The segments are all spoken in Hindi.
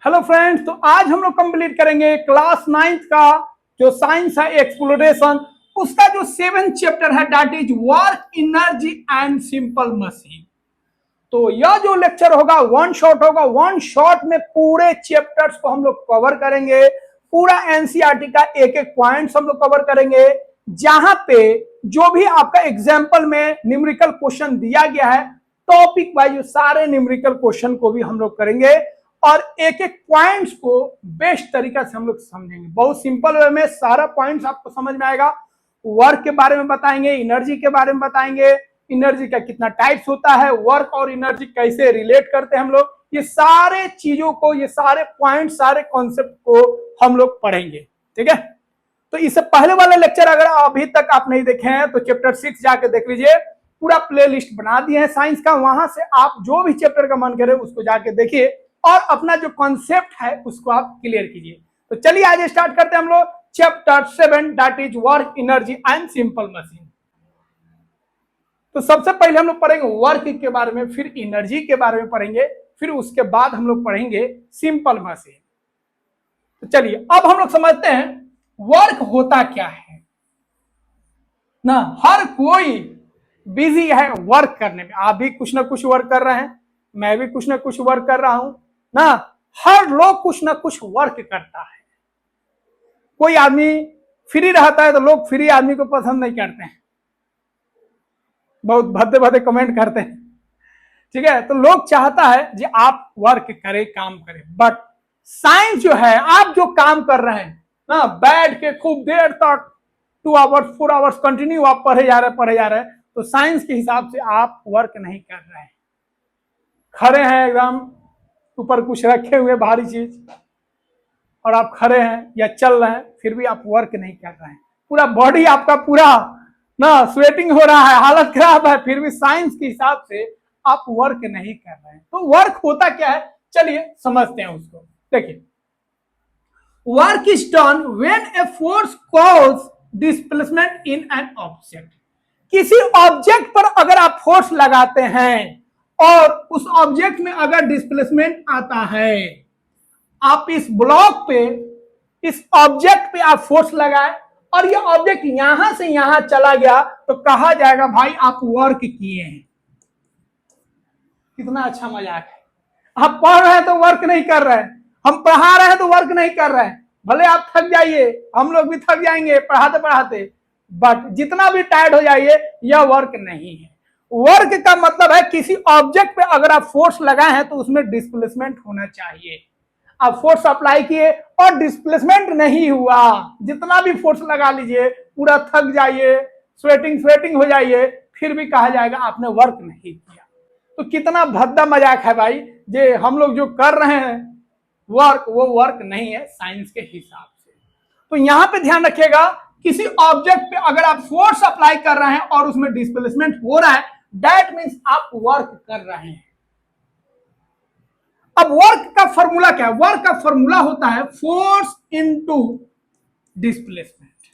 हेलो फ्रेंड्स, तो आज हम लोग कंप्लीट करेंगे क्लास 9th का जो साइंस है एक्सप्लोरेशन, उसका जो 7th चैप्टर है that is work, energy and simple machine. तो यह जो लेक्चर होगा वन शॉट होगा, वन शॉट में पूरे चैप्टर्स को हम लोग कवर करेंगे, पूरा एनसीईआरटी का एक एक पॉइंट्स हम लोग कवर करेंगे। जहां पे जो भी आपका एग्जाम्पल में न्यूमेरिकल क्वेश्चन दिया गया है, टॉपिक वाइज सारे न्यूमेरिकल क्वेश्चन को भी हम लोग करेंगे और एक एक पॉइंट्स को बेस्ट तरीका से हम लोग समझेंगे। बहुत सिंपल वे में सारा पॉइंट्स आपको समझ में आएगा। वर्क के बारे में बताएंगे, एनर्जी के बारे में बताएंगे, एनर्जी का कितना टाइप्स होता है, वर्क और एनर्जी कैसे रिलेट करते हैं हम लोग, ये सारे चीजों को, ये सारे पॉइंट, सारे कॉन्सेप्ट को हम लोग पढ़ेंगे। ठीक है, तो इससे पहले वाला लेक्चर अगर अभी तक आप नहीं देखे हैं तो चैप्टर 6 जाके देख लीजिए, पूरा प्ले लिस्ट बना दिए हैं साइंस का, वहां से आप जो भी चैप्टर का मन करे उसको जाके देखिए और अपना जो कॉन्सेप्ट है उसको आप क्लियर कीजिए। तो चलिए आज स्टार्ट करते हैं हम लोग chapter 7 that is work, energy and simple machine. तो सबसे पहले हम लोग पढ़ेंगे वर्क के बारे में, फिर एनर्जी के बारे में पढ़ेंगे, फिर उसके बाद हम लोग पढ़ेंगे सिंपल मशीन। तो चलिए अब हम लोग समझते हैं वर्क होता क्या है ना। हर कोई बिजी है वर्क करने में, आप भी कुछ ना कुछ वर्क कर रहे हैं, मैं भी कुछ ना कुछ वर्क कर रहा हूं ना। हर लोग कुछ ना कुछ वर्क करता है। कोई आदमी फ्री रहता है तो लोग फ्री आदमी को पसंद नहीं करते हैं, बहुत भद्दे भद्दे कमेंट करते हैं। ठीक है, तो लोग चाहता है कि आप वर्क करें, काम करें। बट साइंस जो है, आप जो काम कर रहे हैं ना, बैठ के खूब देर तक 2 आवर्स 4 आवर्स कंटिन्यू आप पढ़े जा रहे हैं, तो साइंस के हिसाब से आप वर्क नहीं कर रहे हैं। खड़े हैं एकदम ऊपर कुछ रखे हुए भारी चीज और आप खड़े हैं या चल रहे हैं, फिर भी आप वर्क नहीं कर रहे हैं। पूरा बॉडी आपका पूरा ना स्वेटिंग हो रहा है, हालत खराब है, फिर भी साइंस के हिसाब से आप वर्क नहीं कर रहे हैं। तो वर्क होता क्या है, चलिए समझते हैं उसको। देखिए, work is done when a force cause displacement in an object. किसी ऑब्जेक्ट पर अगर आप फोर्स लगाते हैं और उस ऑब्जेक्ट में अगर डिस्प्लेसमेंट आता है, आप इस ब्लॉक पे, इस ऑब्जेक्ट पे आप फोर्स लगाए और ये ऑब्जेक्ट यहां से यहां चला गया, तो कहा जाएगा भाई आप वर्क किए हैं। कितना अच्छा मजाक है। आप पढ़ रहे हैं तो वर्क नहीं कर रहे हैं, हम पढ़ा रहे हैं तो वर्क नहीं कर रहे हैं। भले आप थक जाइए, हम लोग भी थक जाएंगे पढ़ाते पढ़ाते, बट जितना भी टायर्ड हो जाइए, यह वर्क नहीं है। वर्क का मतलब है किसी ऑब्जेक्ट पे अगर आप फोर्स लगाए हैं तो उसमें डिस्प्लेसमेंट होना चाहिए। आप फोर्स अप्लाई किए और डिस्प्लेसमेंट नहीं हुआ, जितना भी फोर्स लगा लीजिए, पूरा थक जाइए, स्वेटिंग हो जाइए, फिर भी कहा जाएगा आपने वर्क नहीं किया। तो कितना भद्दा मजाक है भाई, जे हम लोग जो कर रहे हैं वर्क, वो वर्क नहीं है साइंस के हिसाब से। तो यहां पे ध्यान रखिएगा, किसी ऑब्जेक्ट पे अगर आप फोर्स अप्लाई कर रहे हैं और उसमें डिस्प्लेसमेंट हो रहा है, दैट मीन्स आप वर्क कर रहे हैं। अब वर्क का फॉर्मूला क्या है? वर्क का फॉर्मूला होता है फोर्स इनटू डिस्प्लेसमेंट।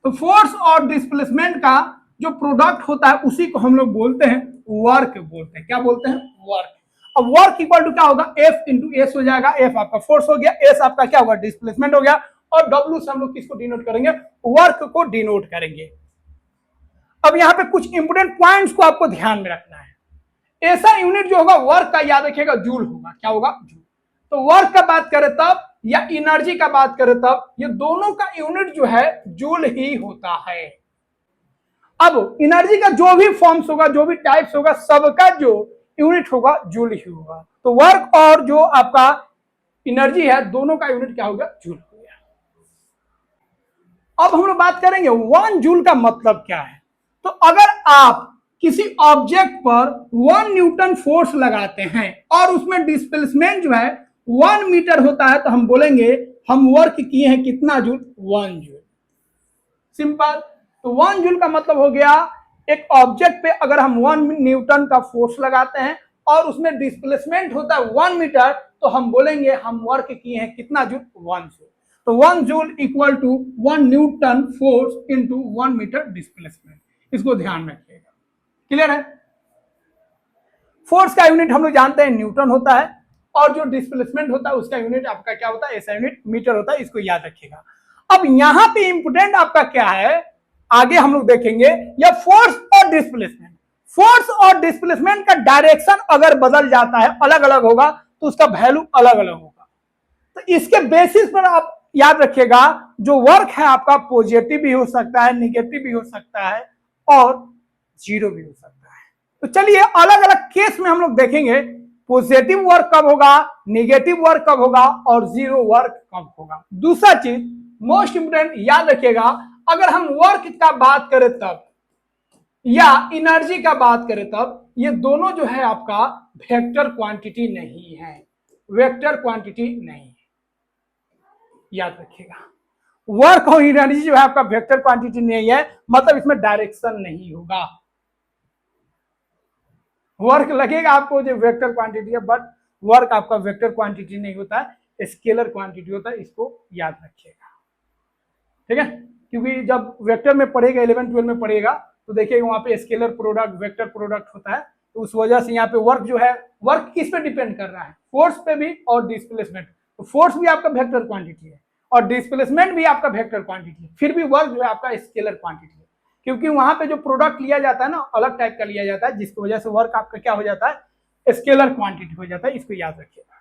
तो फोर्स और डिस्प्लेसमेंट का जो प्रोडक्ट होता है उसी को हम लोग बोलते हैं वर्क बोलते हैं। क्या बोलते हैं? वर्क। अब वर्क इक्वल टू क्या होगा? एफ इंटू एस हो जाएगा। एफ आपका फोर्स हो गया, एस आपका क्या होगा? डिस्प्लेसमेंट हो गया, और डब्ल्यू से हम लोग किसको डिनोट करेंगे? वर्क को डिनोट करेंगे। अब यहाँ पे कुछ इंपोर्टेंट पॉइंट्स को आपको ध्यान में रखना है। ऐसा यूनिट जो होगा वर्क का, याद रखिएगा, जूल होगा। क्या होगा? जूल। तो वर्क का बात करें तब या एनर्जी का बात करें तब, ये दोनों का यूनिट जो है जूल ही होता है। अब एनर्जी का जो भी फॉर्म्स होगा, जो भी टाइप्स होगा, सबका जो यूनिट होगा जूल ही होगा। तो वर्क और जो आपका एनर्जी है, दोनों का यूनिट क्या होगा? जूल हो गया। अब हम लोग बात करेंगे 1 जूल का मतलब क्या है। तो अगर आप किसी ऑब्जेक्ट पर 1 न्यूटन फोर्स लगाते हैं और उसमें डिस्प्लेसमेंट जो है 1 मीटर होता है, तो हम बोलेंगे हम वर्क किए हैं कितना जूल? 1 जूल। सिंपल। तो 1 जूल का मतलब हो गया, एक ऑब्जेक्ट पे अगर हम 1 न्यूटन का फोर्स लगाते हैं और उसमें डिस्प्लेसमेंट होता है 1 मीटर, तो हम बोलेंगे हम वर्क किए हैं कितना जूल? 1 जूल। तो 1 joule equal to 1 newton force into 1 metre displacement. इसको ध्यान में रखिएगा। क्लियर है? फोर्स का यूनिट हम लोग जानते हैं न्यूटन होता है, और जो डिस्प्लेसमेंट होता है उसका यूनिट आपका क्या होता है, ऐसा यूनिट मीटर होता है, इसको याद रखिएगा। अब यहाँ पे इंपोर्टेंट आपका क्या है, आगे हम लोग देखेंगे, या फोर्स और डिस्प्लेसमेंट। फोर्स और डिस्प्लेसमेंट का डायरेक्शन अगर बदल जाता है, अलग अलग होगा, तो उसका वैल्यू अलग अलग होगा। तो इसके बेसिस पर आप याद रखिएगा, जो वर्क है आपका पॉजिटिव भी हो सकता है, निगेटिव भी हो सकता है और जीरो भी हो सकता है। तो चलिए अलग अलग केस में हम लोग देखेंगे पॉजिटिव वर्क कब होगा, निगेटिव वर्क कब होगा और जीरो वर्क कब होगा। दूसरा चीज मोस्ट इंपोर्टेंट याद रखिएगा, अगर हम वर्क का बात करें तब या एनर्जी का बात करें तब, ये दोनों जो है आपका वेक्टर क्वांटिटी नहीं है, वेक्टर क्वांटिटी नहीं है, याद रखिएगा। वर्क और एनर्जी जो है आपका वेक्टर क्वांटिटी नहीं है, मतलब इसमें डायरेक्शन नहीं होगा। वर्क लगेगा आपको जो वेक्टर क्वांटिटी है, बट वर्क आपका वेक्टर क्वांटिटी नहीं होता है, स्केलर क्वांटिटी होता है, इसको याद रखिएगा, ठीक है। क्योंकि जब वेक्टर में पढ़ेगा 11-12 में पढ़ेगा तो देखिएगा वहां पे स्केलर प्रोडक्ट, वेक्टर प्रोडक्ट होता है, तो उस वजह से यहाँ पे वर्क जो है, वर्क किस पे डिपेंड कर रहा है, फोर्स पे भी और डिस्प्लेसमेंट। तो फोर्स भी आपका वेक्टर क्वांटिटी है और डिस्प्लेसमेंट भी आपका वेक्टर क्वांटिटी है, फिर भी वर्क जो है आपका स्केलर क्वांटिटी है, क्योंकि वहां पे जो प्रोडक्ट लिया जाता है ना, अलग टाइप का लिया जाता है, जिसकी वजह से वर्क आपका क्या हो जाता है, स्केलर क्वांटिटी हो जाता है, इसको याद रखिएगा।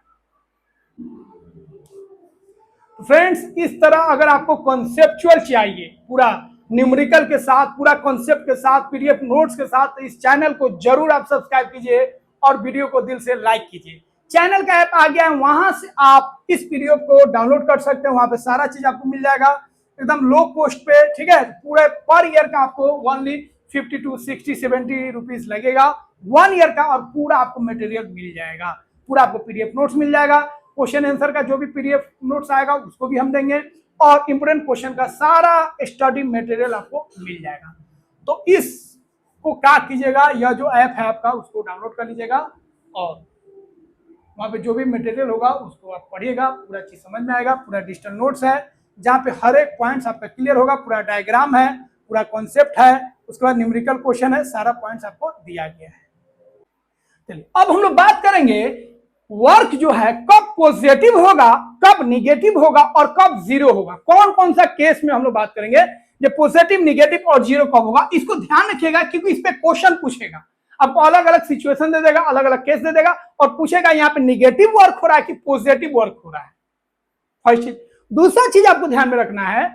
फ्रेंड्स इस तरह अगर आपको कॉन्सेप्चुअल चाहिए, पूरा न्यूमेरिकल के साथ, पूरा कॉन्सेप्ट के साथ, पीडीएफ नोट्स के साथ, तो इस चैनल को जरूर आप सब्सक्राइब कीजिए और वीडियो को दिल से लाइक कीजिए। चैनल का ऐप आ गया है, वहां से आप इस पीडीएफ को डाउनलोड कर सकते हैं, वहां पे सारा चीज आपको मिल जाएगा एकदम लो कॉस्ट पे, ठीक है। पूरे पर ईयर का आपको ओनली 50 to 60 70 रुपीज लगेगा 1 ईयर का, और पूरा आपको मटेरियल मिल जाएगा, पूरा आपको पीडीएफ नोट्स मिल जाएगा, क्वेश्चन आंसर का जो भी पीडीएफ नोट्स आएगा उसको भी हम देंगे, और इंपोर्टेंट क्वेश्चन का सारा स्टडी मटेरियल आपको मिल जाएगा। तो इसको क्या कीजिएगा, यह जो ऐप है आपका उसको डाउनलोड कर लीजिएगा, और वहां पे जो भी मटेरियल होगा उसको आप पढ़िएगा, पूरा चीज समझ में आएगा, पूरा डिजिटल नोट्स है जहाँ पे हर एक पॉइंट्स आपका क्लियर होगा, पूरा डायग्राम है, पूरा कॉन्सेप्ट है, उसके बाद न्यूमेरिकल क्वेश्चन है, सारा पॉइंट्स आपको दिया गया है। चलिए अब हम लोग बात करेंगे वर्क जो है कब पॉजिटिव होगा, कब निगेटिव होगा और कब जीरो होगा। कौन कौन सा केस में हम लोग बात करेंगे, जो पॉजिटिव, निगेटिव और जीरो कब होगा, इसको ध्यान रखिएगा, क्योंकि इस पे क्वेश्चन पूछेगा, आपको अलग अलग सिचुएशन दे देगा, अलग अलग केस दे देगा और पूछेगा यहाँ पे निगेटिव वर्क हो रहा है कि पॉजिटिव वर्क हो रहा है। फर्स्ट चीज। दूसरा चीज आपको ध्यान में रखना है,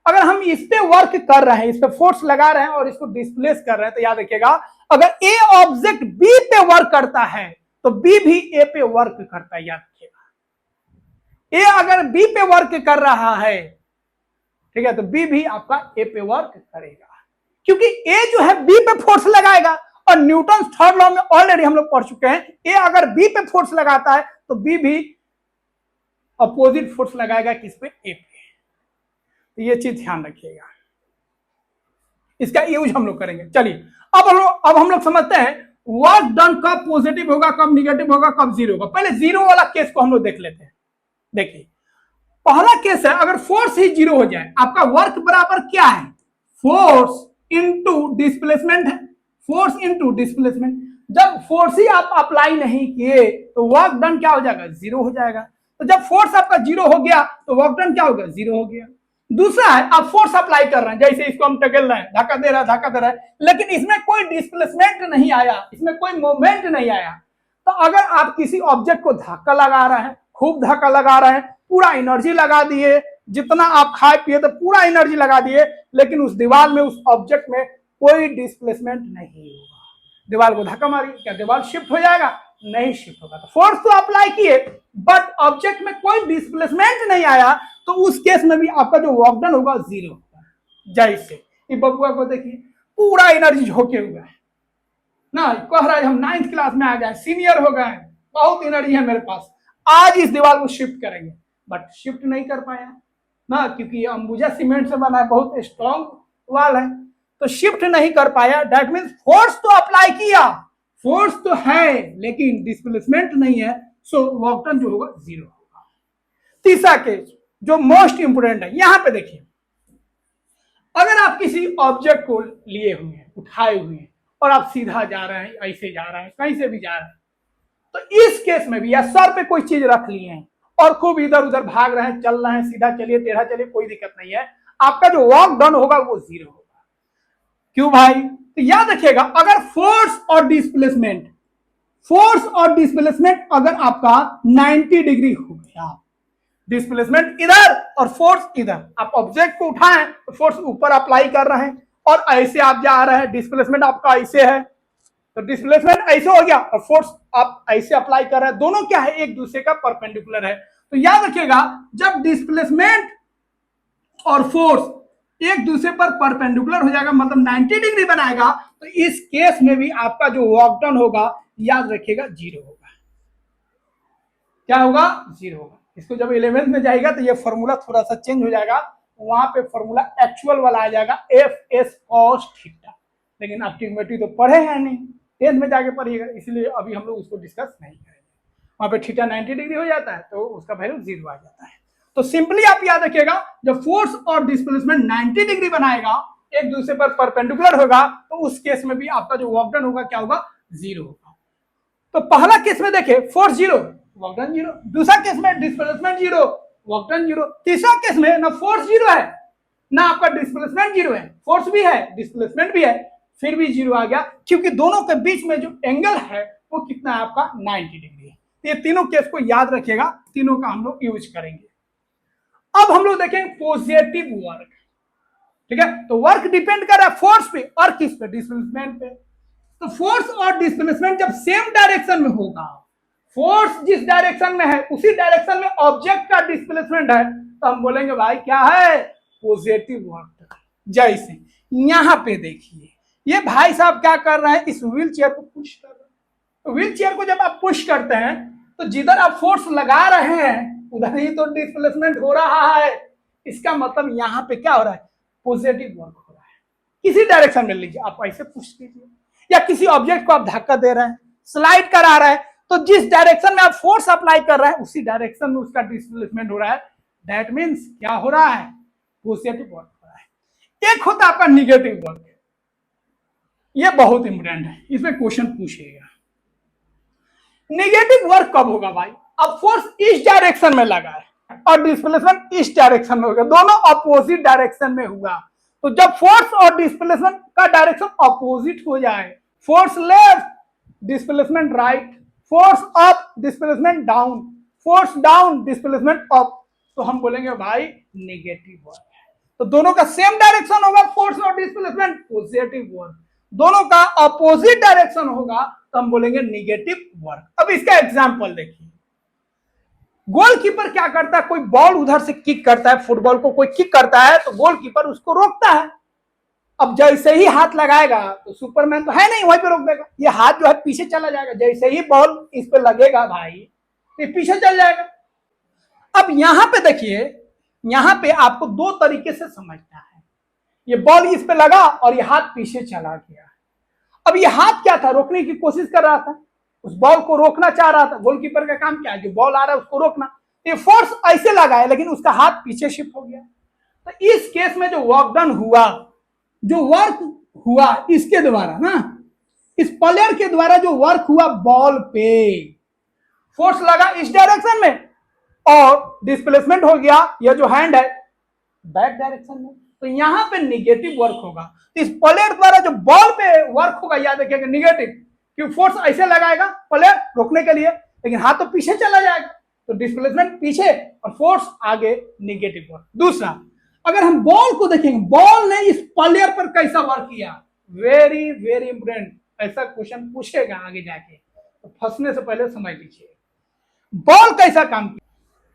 अगर हम इस पे वर्क कर रहे हैं, इस पे फोर्स लगा रहे हैं और इसको डिस्प्लेस कर रहे हैं, तो याद रखिएगा अगर ए ऑब्जेक्ट बी पे वर्क करता है तो बी भी ए पे वर्क करता है, याद रखिएगा। ए अगर बी पे वर्क कर रहा है, ठीक है, तो बी भी आपका ए पे वर्क करेगा, क्योंकि ए जो है बी पे फोर्स लगाएगा, और न्यूटन थर्ड लॉ में ऑलरेडी हम लोग पढ़ चुके हैं, ए अगर बी पे फोर्स लगाता है तो बी भी अपोजिट फोर्स लगाएगा किस पे, ए पे। तो ये चीज ध्यान रखिएगा, इसका यूज हम लोग करेंगे। चलिए अब हम लोग समझते हैं वर्क डन कब पॉजिटिव होगा, कब निगेटिव होगा, कब जीरो होगा। पहले जीरो वाला केस को हम लोग देख लेते हैं। देखिए पहला केस है, अगर फोर्स ही जीरो हो जाए, आपका वर्क बराबर क्या है, फोर्स इंटू डिस्प्लेसमेंट है, फोर्स इंटू डिस्प्लेसमेंट। जब फोर्स ही आप अप्लाई नहीं किए तो वर्क डन क्या हो जाएगा, जीरो हो जाएगा। तो जब फोर्स आपका जीरो हो गया तो वर्क डन क्या हो गया, जीरो हो गया। दूसरा है, आप फोर्स अप्लाई कर रहे हैं, जैसे इसको हम टकेल रहे हैं, धक्का दे रहा है, लेकिन इसमें कोई डिस्प्लेसमेंट नहीं आया, इसमें कोई मूवमेंट नहीं आया। तो अगर आप किसी ऑब्जेक्ट को धक्का लगा रहे हैं, खूब धक्का लगा रहे हैं, पूरा एनर्जी लगा दिए, जितना आप खाए पिए तो पूरा एनर्जी लगा दिए, लेकिन उस दीवार में, उस ऑब्जेक्ट में कोई डिस्प्लेसमेंट नहीं होगा। दीवार को धक्का मारिए, क्या दीवार शिफ्ट हो जाएगा, नहीं शिफ्ट होगा। तो फोर्स तो अप्लाई किए बट ऑब्जेक्ट में कोई डिस्प्लेसमेंट नहीं आया, तो उस केस में भी आपका जो वर्क डन होगा जीरो होगा। जैसे ये बबुआ को देखिए, पूरा एनर्जी झोंके हुआ है ना, कह रहा है हम 9th क्लास में आ गए, सीनियर हो गए, बहुत एनर्जी है मेरे पास, आज इस दीवार को शिफ्ट करेंगे, बट शिफ्ट नहीं कर पाया ना, क्योंकि ये अंबुजा सीमेंट से बना है, बहुत स्ट्रॉन्ग वाल है, तो शिफ्ट नहीं कर पाया। दैट मीन्स फोर्स तो अप्लाई किया, फोर्स तो है लेकिन डिस्प्लेसमेंट नहीं है, सो वर्क डन जो होगा जीरो होगा। तीसरा केस जो मोस्ट इंपोर्टेंट है, यहां पे देखिए, अगर आप किसी ऑब्जेक्ट को लिए हुए हैं, उठाए हुए हैं, और आप सीधा जा रहे हैं, ऐसे जा रहे हैं, कहीं से भी जा रहे हैं, तो इस केस में भी या सर पे कोई चीज रख लिए हैं और खूब इधर उधर भाग रहे हैं, चल रहे हैं, सीधा चलिए टेढ़ा चलिए, कोई दिक्कत नहीं है, आपका जो वर्क डन होगा वो 0 होगा। क्यों भाई? तो याद रखिएगा, अगर फोर्स और डिस्प्लेसमेंट अगर आपका 90 डिग्री हो गया, डिस्प्लेसमेंट इधर और फोर्स इधर, आप ऑब्जेक्ट को उठाएं तो फोर्स ऊपर अप्लाई कर रहे हैं और ऐसे आप जा रहे हैं, डिस्प्लेसमेंट आपका ऐसे है, तो डिस्प्लेसमेंट ऐसे हो गया और फोर्स आप ऐसे अप्लाई कर रहे हैं, दोनों क्या है, एक दूसरे का परपेंडिकुलर है। तो याद रखिएगा, जब डिस्प्लेसमेंट और फोर्स एक दूसरे पर परपेंडिकुलर हो जाएगा, मतलब 90 डिग्री बनाएगा, तो इस केस में भी आपका जो वर्क डन होगा, याद रखिएगा 0 होगा। क्या होगा? 0 होगा। इसको जब 11th में जाएगा तो ये फॉर्मूला थोड़ा सा चेंज हो जाएगा, वहां पे फॉर्मूला एक्चुअल वाला आ जाएगा एफ एस कॉस थीटा, लेकिन आप ट्रिग्नोमेट्री तो पढ़े हैं नहीं, 10th में जाके पढ़िएगा, इसलिए अभी हम लोग उसको डिस्कस नहीं करेंगे। वहां पे थीटा 90 डिग्री हो जाता है तो उसका वैल्यू 0 आ जाता है। तो सिंपली आप याद रखिएगा, जब फोर्स और डिस्प्लेसमेंट 90 डिग्री बनाएगा, एक दूसरे पर परपेंडिकुलर होगा, तो उस केस में भी आपका जो वर्क डन होगा क्या होगा? 0 होगा। तो पहला केस में देखिए, फोर्स 0, वर्क डन 0, दूसरा केस में डिस्प्लेसमेंट 0, वर्क डन 0, तीसरा केस में ना फोर्स 0 है ना आपका डिस्प्लेसमेंट 0 है, फोर्स भी है डिस्प्लेसमेंट भी है, फिर भी 0 आ गया, क्योंकि दोनों के बीच में जो एंगल है वो कितना है आपका? 90 डिग्री है। ये तीनों केस को याद रखिएगा, तीनों का हम लोग यूज करेंगे। अब हम लोग देखेंगे पॉजिटिव वर्क, ठीक है? तो वर्क डिपेंड कर रहा है फोर्स पे और किस पे? डिस्प्लेसमेंट पे। तो फोर्स और डिस्प्लेसमेंट जब सेम डायरेक्शन में होगा, फोर्स जिस डायरेक्शन में है उसी डायरेक्शन में ऑब्जेक्ट का डिस्प्लेसमेंट है, तो हम बोलेंगे भाई क्या है? Positive work. जैसे यहां पे देखिए, ये भाई साहब क्या कर रहे हैं? इस व्हील चेयर को पुश कर रहे हैं। तो व्हील चेयर को जब आप पुश करते हैं तो जिधर आप फोर्स लगा रहे हैं उधर ही तो डिस्प्लेसमेंट हो रहा है। इसका मतलब यहां पे क्या हो रहा है? पॉजिटिव वर्क हो रहा है। किसी डायरेक्शन में लीजिए, आप ऐसे पुश कीजिए, या किसी ऑब्जेक्ट को आप धक्का दे रहे हैं, स्लाइड करा रहे हैं, तो जिस डायरेक्शन में आप फोर्स अप्लाई कर रहे हैं उसी डायरेक्शन में उसका डिस्प्लेसमेंट हो रहा है। दैट मीन्स क्या हो रहा है? पॉजिटिव वर्क हो रहा है। एक होता है आपका निगेटिव वर्क, ये बहुत इंपॉर्टेंट है, इसमें क्वेश्चन पूछेगा। नेगेटिव वर्क कब होगा भाई? अब फोर्स इस डायरेक्शन में लगा है और डिस्प्लेसमेंट इस डायरेक्शन में होगा, दोनों अपोजिट डायरेक्शन में हुआ। तो जब फोर्स और डिस्प्लेसमेंट का डायरेक्शन अपोजिट हो जाए, force left displacement right, force up displacement down, force down displacement up, तो हम बोलेंगे भाई नेगेटिव वर्क है। तो दोनों का सेम डायरेक्शन होगा, फोर्स और डिस्प्लेसमेंट, पॉजिटिव वर्क। दोनों का अपोजिट डायरेक्शन होगा तो हम बोलेंगे नेगेटिव वर्क। अब इसका एग्जांपल देखिए, गोलकीपर क्या करता है? कोई बॉल उधर से किक करता है, फुटबॉल को कोई किक करता है तो गोलकीपर उसको रोकता है। अब जैसे ही हाथ लगाएगा तो सुपरमैन तो है नहीं, वहीं पे रोक देगा, ये हाथ जो है पीछे चला जाएगा, जैसे ही बॉल इस पे लगेगा भाई ये पीछे चल जाएगा। अब यहां पे देखिए, यहां पे आपको दो तरीके से समझना है, ये बॉल इस पे लगा और ये हाथ पीछे चला गया। अब ये हाथ क्या था? रोकने की कोशिश कर रहा था, उस बॉल को रोकना चाह रहा था। गोलकीपर का काम क्या है? जो बॉल आ रहा है उसको रोकना। ये फोर्स ऐसे लगा है लेकिन उसका हाथ पीछे शिफ्ट हो गया। तो इस केस में जो वर्क डन हुआ, जो वर्क हुआ इसके द्वारा ना, इस प्लेयर के द्वारा जो वर्क हुआ बॉल पे, फोर्स लगा इस डायरेक्शन में और डिस्प्लेसमेंट हो गया, यह जो हैंड है बैक डायरेक्शन में, तो यहां पे निगेटिव वर्क होगा। इस प्लेयर द्वारा जो बॉल पे वर्क होगा, याद रखिएगा निगेटिव, क्योंकि फोर्स ऐसे लगाएगा प्लेयर रोकने के लिए, लेकिन हाथ तो पीछे चला जाएगा, तो डिस्प्लेसमेंट पीछे और फोर्स आगे, निगेटिव वर्क। दूसरा, अगर हम बॉल को देखेंगे, बॉल ने इस प्लेयर पर कैसा वर्क किया, वेरी वेरी इंपोर्टेंट, ऐसा क्वेश्चन पूछेगा आगे जाके, तो फंसने से पहले समझ लीजिए बॉल कैसा काम किया।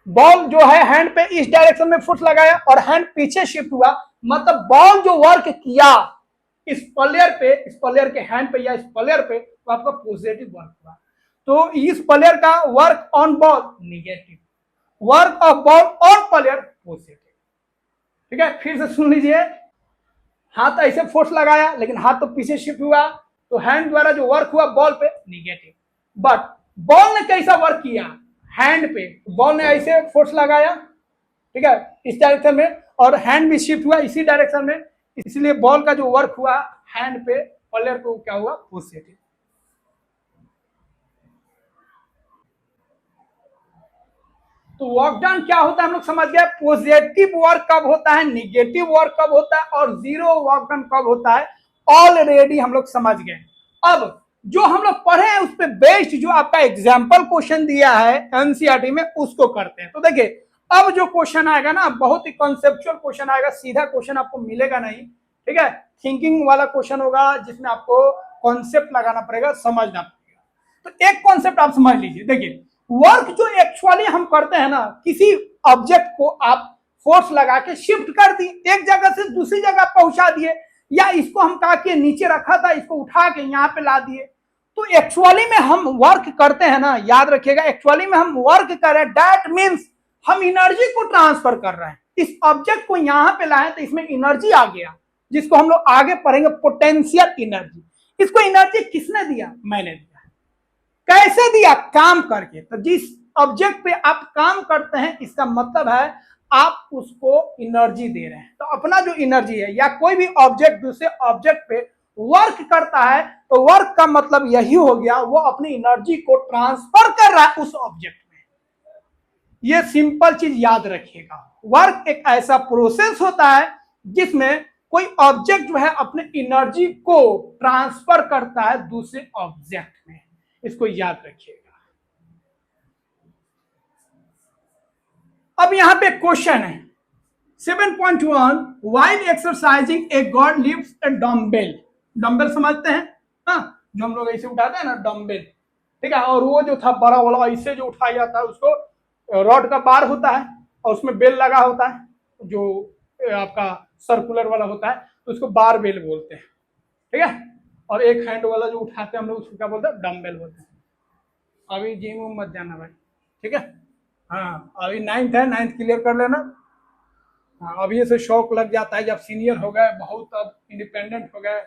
बॉल जो है हैंड पे इस डायरेक्शन में फोर्स लगाया और हैंड पीछे शिफ्ट हुआ, मतलब बॉल जो वर्क किया इस प्लेयर पे, इस प्लेयर के हैंड पे या इस प्लेयर पे, तो आपका पॉजिटिव वर्क हुआ। तो इस प्लेयर का work on ball negative, work of ball on player positive. ठीक है, फिर से सुन लीजिए, हाथ ऐसे फोर्स लगाया लेकिन हाथ तो पीछे शिफ्ट हुआ, तो हैंड द्वारा जो वर्क हुआ बॉल पे निगेटिव। बट बॉल ने कैसा वर्क किया? हैंड पे, बॉल ने ऐसे फोर्स लगाया, ठीक है, इस डायरेक्शन में, और हैंड भी शिफ्ट हुआ इसी डायरेक्शन में, इसलिए बॉल का जो वर्क हुआ हैंड पे, प्लेयर को क्या हुआ? पॉजिटिव। तो वर्क डन क्या होता है हम लोग समझ गए। पॉजिटिव वर्क कब होता है, निगेटिव वर्क कब होता है और जीरो वर्क डन कब होता है, ऑलरेडी हम लोग समझ गए। अब जो हम लोग पढ़े हैं उस पर बेस्ड जो आपका एग्जाम्पल क्वेश्चन दिया है एनसीईआरटी में उसको करते हैं। तो देखिए अब जो क्वेश्चन आएगा ना बहुत ही कॉन्सेप्चुअल क्वेश्चन आएगा, सीधा क्वेश्चन आपको मिलेगा नहीं, ठीक है, थिंकिंग वाला क्वेश्चन होगा जिसमें आपको कॉन्सेप्ट लगाना पड़ेगा, समझना पड़ेगा। तो एक कॉन्सेप्ट आप समझ लीजिए, देखिए वर्क जो एक्चुअली हम करते हैं ना, किसी ऑब्जेक्ट को आप फोर्स लगा के शिफ्ट कर दी, एक जगह से दूसरी जगह पहुंचा दिए, या इसको हम कहा कि नीचे रखा था इसको उठा के यहाँ पे ला दिए। तो एक्चुअली में हम वर्क करते हैं ना, याद रखिएगा, एक्चुअली में हम वर्क कर रहे हैं, दैट मीन्स हम एनर्जी को ट्रांसफर कर रहे हैं। इस ऑब्जेक्ट को यहां पे लाए तो इसमें एनर्जी आ गया, जिसको हम लोग आगे पढ़ेंगे पोटेंशियल एनर्जी। इसको एनर्जी किसने दिया, मैंने दिया। कैसे दिया, काम करके। तो जिस ऑब्जेक्ट पे आप काम करते हैं इसका मतलब है आप उसको एनर्जी दे रहे हैं। तो अपना जो एनर्जी है या कोई भी ऑब्जेक्ट दूसरे ऑब्जेक्ट पे वर्क करता है तो वर्क का मतलब यही हो गया वो अपनी एनर्जी को ट्रांसफर कर रहा है उस ऑब्जेक्ट में। ये सिंपल चीज याद रखिएगा। वर्क एक ऐसा प्रोसेस होता है जिसमें कोई ऑब्जेक्ट जो है अपने एनर्जी को ट्रांसफर करता है दूसरे ऑब्जेक्ट में, इसको याद रखिएगा। अब यहां पे क्वेश्चन है 7.1 while exercising a god lifts A dumbbell. Dumbbell समझते हैं, हाँ, जो हम लोग ऐसे उठाते हैं ना डम्बेल, ठीक है। और वो जो था बड़ा वाला ऐसे जो उठाया जाता है उसको रॉड का बार होता है और उसमें बेल लगा होता है जो आपका सर्कुलर वाला होता है, तो उसको बार बेल बोलते हैं, ठीक है। और एक हैंड वाला जो उठाते हैं हम लोग उसको क्या बोलते हैं, डम्बेल बोलते हैं। अभी जिम मत जाना भाई, ठीक है। हाँ अभी 9th है, 9th क्लियर कर लेना। हाँ अभी से शौक लग जाता है, जब सीनियर हो गए बहुत, अब इंडिपेंडेंट हो गए,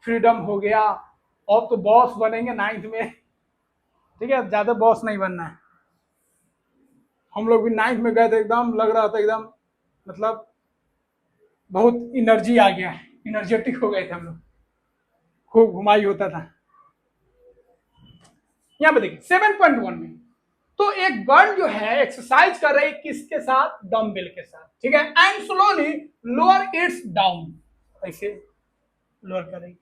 फ्रीडम हो गया, अब तो बॉस बनेंगे 9th में, ठीक है। ज्यादा बॉस नहीं बनना है। हम लोग भी 9th में गए थे, एकदम लग रहा था एकदम मतलब बहुत एनर्जी आ गया है, एनर्जेटिक हो गए थे हम लोग, खूब घुमाई होता था। यहाँ पे देखिए 7.1 में तो एक गर्ल जो है एक्सरसाइज कर रही है किसके साथ, डम्बेल के साथ, ठीक है। And slowly lower it's down, ऐसे लोअर कर रही।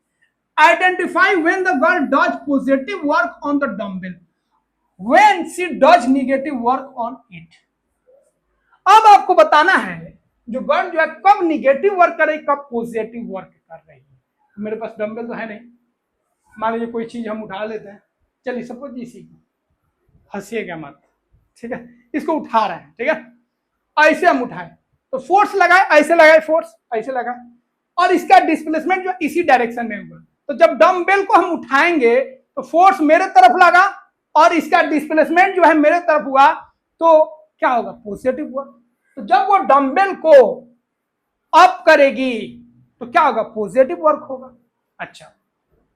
Identify when the girl does positive work on the dumbbell, when she does negative work on it. अब आपको बताना है जो गर्ल जो है कब निगेटिव वर्क कर रही, कब पॉजिटिव वर्क कर रही है। मेरे पास डम्बेल तो है नहीं, मान लीजिए कोई चीज हम उठा लेते हैं, चलिए सपोज इसी को, हंसिएगा मत, ठीक है, इसको उठा रहे हैं, ठीक है, ऐसे हम उठाए तो फोर्स लगाए, ऐसे लगाए फोर्स, ऐसे लगाए, और इसका डिस्प्लेसमेंट जो इसी डायरेक्शन में हुआ। तो जब डम्बेल को हम उठाएंगे तो फोर्स मेरे तरफ लगा और इसका डिस्प्लेसमेंट जो है मेरे तरफ हुआ, तो क्या होगा, पॉजिटिव हुआ। तो जब वो डम्बेल को अप करेगी तो क्या होगा, पॉजिटिव वर्क होगा। अच्छा,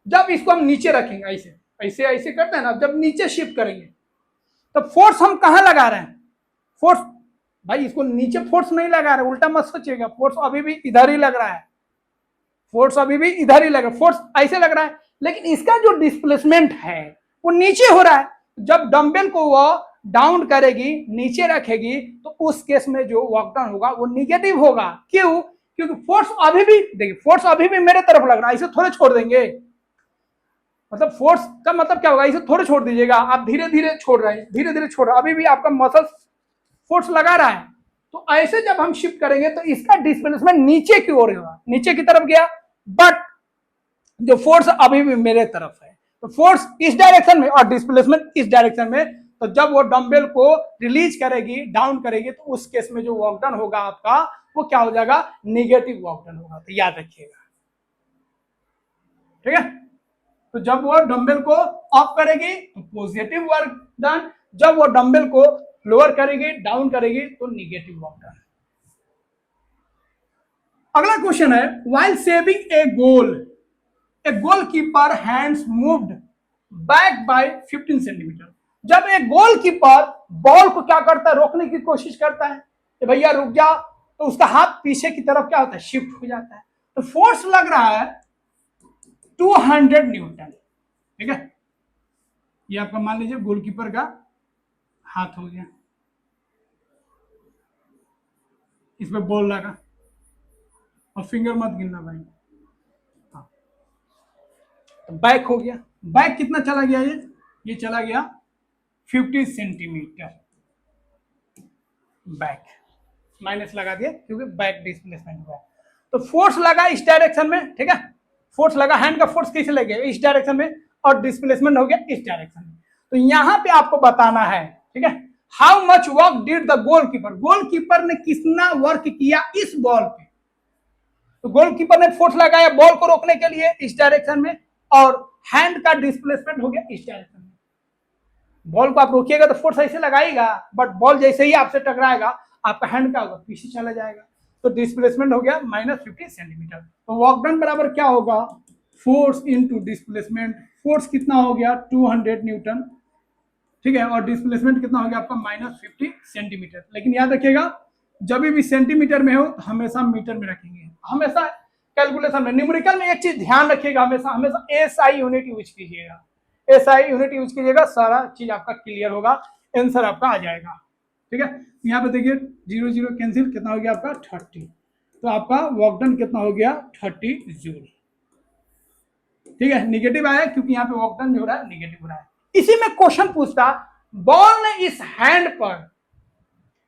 जब इसको हम नीचे रखेंगे, ऐसे ऐसे ऐसे करते हैं ना, जब नीचे शिफ्ट करेंगे तो फोर्स हम कहां लगा रहे हैं, फोर्स भाई इसको नीचे फोर्स नहीं लगा रहे, उल्टा मत सोचिएगा, फोर्स अभी भी इधर ही लग रहा है, फोर्स अभी भी इधर ही लग रहा है, फोर्स ऐसे लग रहा है, लेकिन इसका जो डिस्प्लेसमेंट है वो नीचे हो रहा है। जब डंबल को वो डाउन करेगी, नीचे रखेगी, तो उस केस में जो वर्कडन होगा वो निगेटिव होगा। क्यों, क्योंकि फोर्स अभी भी, देखिए फोर्स अभी भी मेरे तरफ लग रहा है, इसे थोड़े छोड़ देंगे, मतलब फोर्स का मतलब क्या होगा, इसे थोड़े छोड़ दीजिएगा, आप धीरे धीरे छोड़ रहे हैं, धीरे धीरे छोड़ रहे हैं, अभी भी आपका मसल फोर्स लगा रहा है। तो ऐसे जब हम शिफ्ट करेंगे तो इसका डिस्प्लेसमेंट नीचे की ओर होगा, नीचे की तरफ गया, बट जो फोर्स अभी भी मेरे तरफ है, तो फोर्स इस डायरेक्शन में और डिस्प्लेसमेंट इस डायरेक्शन में। तो जब वो डंबल को रिलीज करेगी, डाउन करेगी, तो उस केस में जो वर्कडन होगा आपका वो क्या हो जाएगा, निगेटिव वर्कडन होगा। तो याद रखिएगा, ठीक है। तो जब वो डंबल को अप करेगी तो पॉजिटिव वर्क डन, जब वो डंबल को लोअर करेगी, डाउन करेगी, तो निगेटिव वर्क डन। अगला क्वेश्चन है, while saving a goalkeeper hands moved back by 15 centimetre. जब एक गोलकीपर बॉल को क्या करता है, रोकने की कोशिश करता है कि भैया रुक जा, तो उसका हाथ पीछे की तरफ क्या होता है, शिफ्ट हो जाता है। तो फोर्स लग रहा है 200 न्यूटन, ठीक है। ये आपका मान लीजिए गोलकीपर का हाथ हो गया, इसमें बॉल लगा और फिंगर मत गिनना भाई। हाँ, तो बैक हो गया। बैक कितना चला गया? ये चला गया 50 सेंटीमीटर। बैक माइनस लगा दिया क्योंकि बैक डिस्प्लेसमेंट हुआ है। तो फोर्स लगा इस डायरेक्शन में, ठीक है, फोर्स लगा, हैंड का फोर्स कैसे लगे? इस डायरेक्शन में, और डिस्प्लेसमेंट हो गया इस डायरेक्शन में। तो यहां पे आपको बताना है, ठीक है, how much work did the goalkeeper, goalkeeper ने कितना वर्क किया इस बॉल पे। तो गोलकीपर ने फोर्स लगाया बॉल को रोकने के लिए इस डायरेक्शन में, और हैंड का डिस्प्लेसमेंट हो गया इस डायरेक्शन में। बॉल को आप रोकिएगा तो फोर्स ऐसे लगाएगा, बट बॉल जैसे ही आपसे टकराएगा आपका हैंड क्या होगा? पीछे चला जाएगा। तो डिस्प्लेसमेंट हो गया -50 सेंटीमीटर। तो वर्क डन बराबर क्या होगा? Force into displacement. फोर्स कितना हो गया? 200 न्यूटन, ठीक है, और डिस्प्लेसमेंट कितना हो गया आपका? -50 सेंटीमीटर। लेकिन याद रखिएगा जब भी सेंटीमीटर में हो तो हमेशा मीटर में रखेंगे, हमेशा कैलकुलेशन में, न्यूमेरिकल में एक चीज ध्यान रखिएगा, हमेशा हमेशा एसआई यूनिट यूज कीजिएगा, एसआई यूनिट यूज कीजिएगा, सारा चीज आपका क्लियर होगा, आंसर आपका आ जाएगा, ठीक है। यहाँ पे देखिए 0 0 कैंसिल, कितना हो गया आपका? 30। तो आपका वर्क डन कितना हो गया? 30 जूल, ठीक है। निगेटिव आया क्योंकि यहाँ पे वर्क डन जो हो रहा है निगेटिव हो रहा है। इसी में क्वेश्चन पूछता, बॉल ने इस हैंड पर,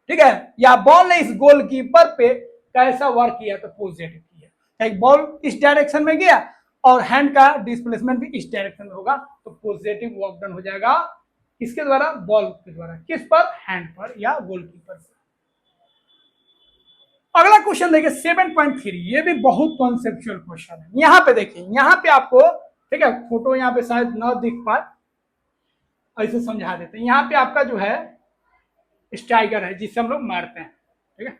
ठीक है, या बॉल ने इस गोलकीपर पे कैसा वर्क किया? तो पॉजिटिव किया। एक बॉल इस डायरेक्शन में गया और हैंड का डिस्प्लेसमेंट भी इस डायरेक्शन में होगा, तो पॉजिटिव वर्क डन हो जाएगा किसके द्वारा? बॉल के द्वारा। किस पर? हैंड पर या गोलकीपर पर। अगला क्वेश्चन देखिए 7.3, ये भी बहुत कॉन्सेप्चुअल क्वेश्चन है। यहां पे देखिए, यहां पे आपको, ठीक है, फोटो यहां पे शायद ना दिख पाए, ऐसे समझा देते हैं। यहां पे आपका जो है स्ट्राइकर है जिससे हम लोग मारते हैं, ठीक है,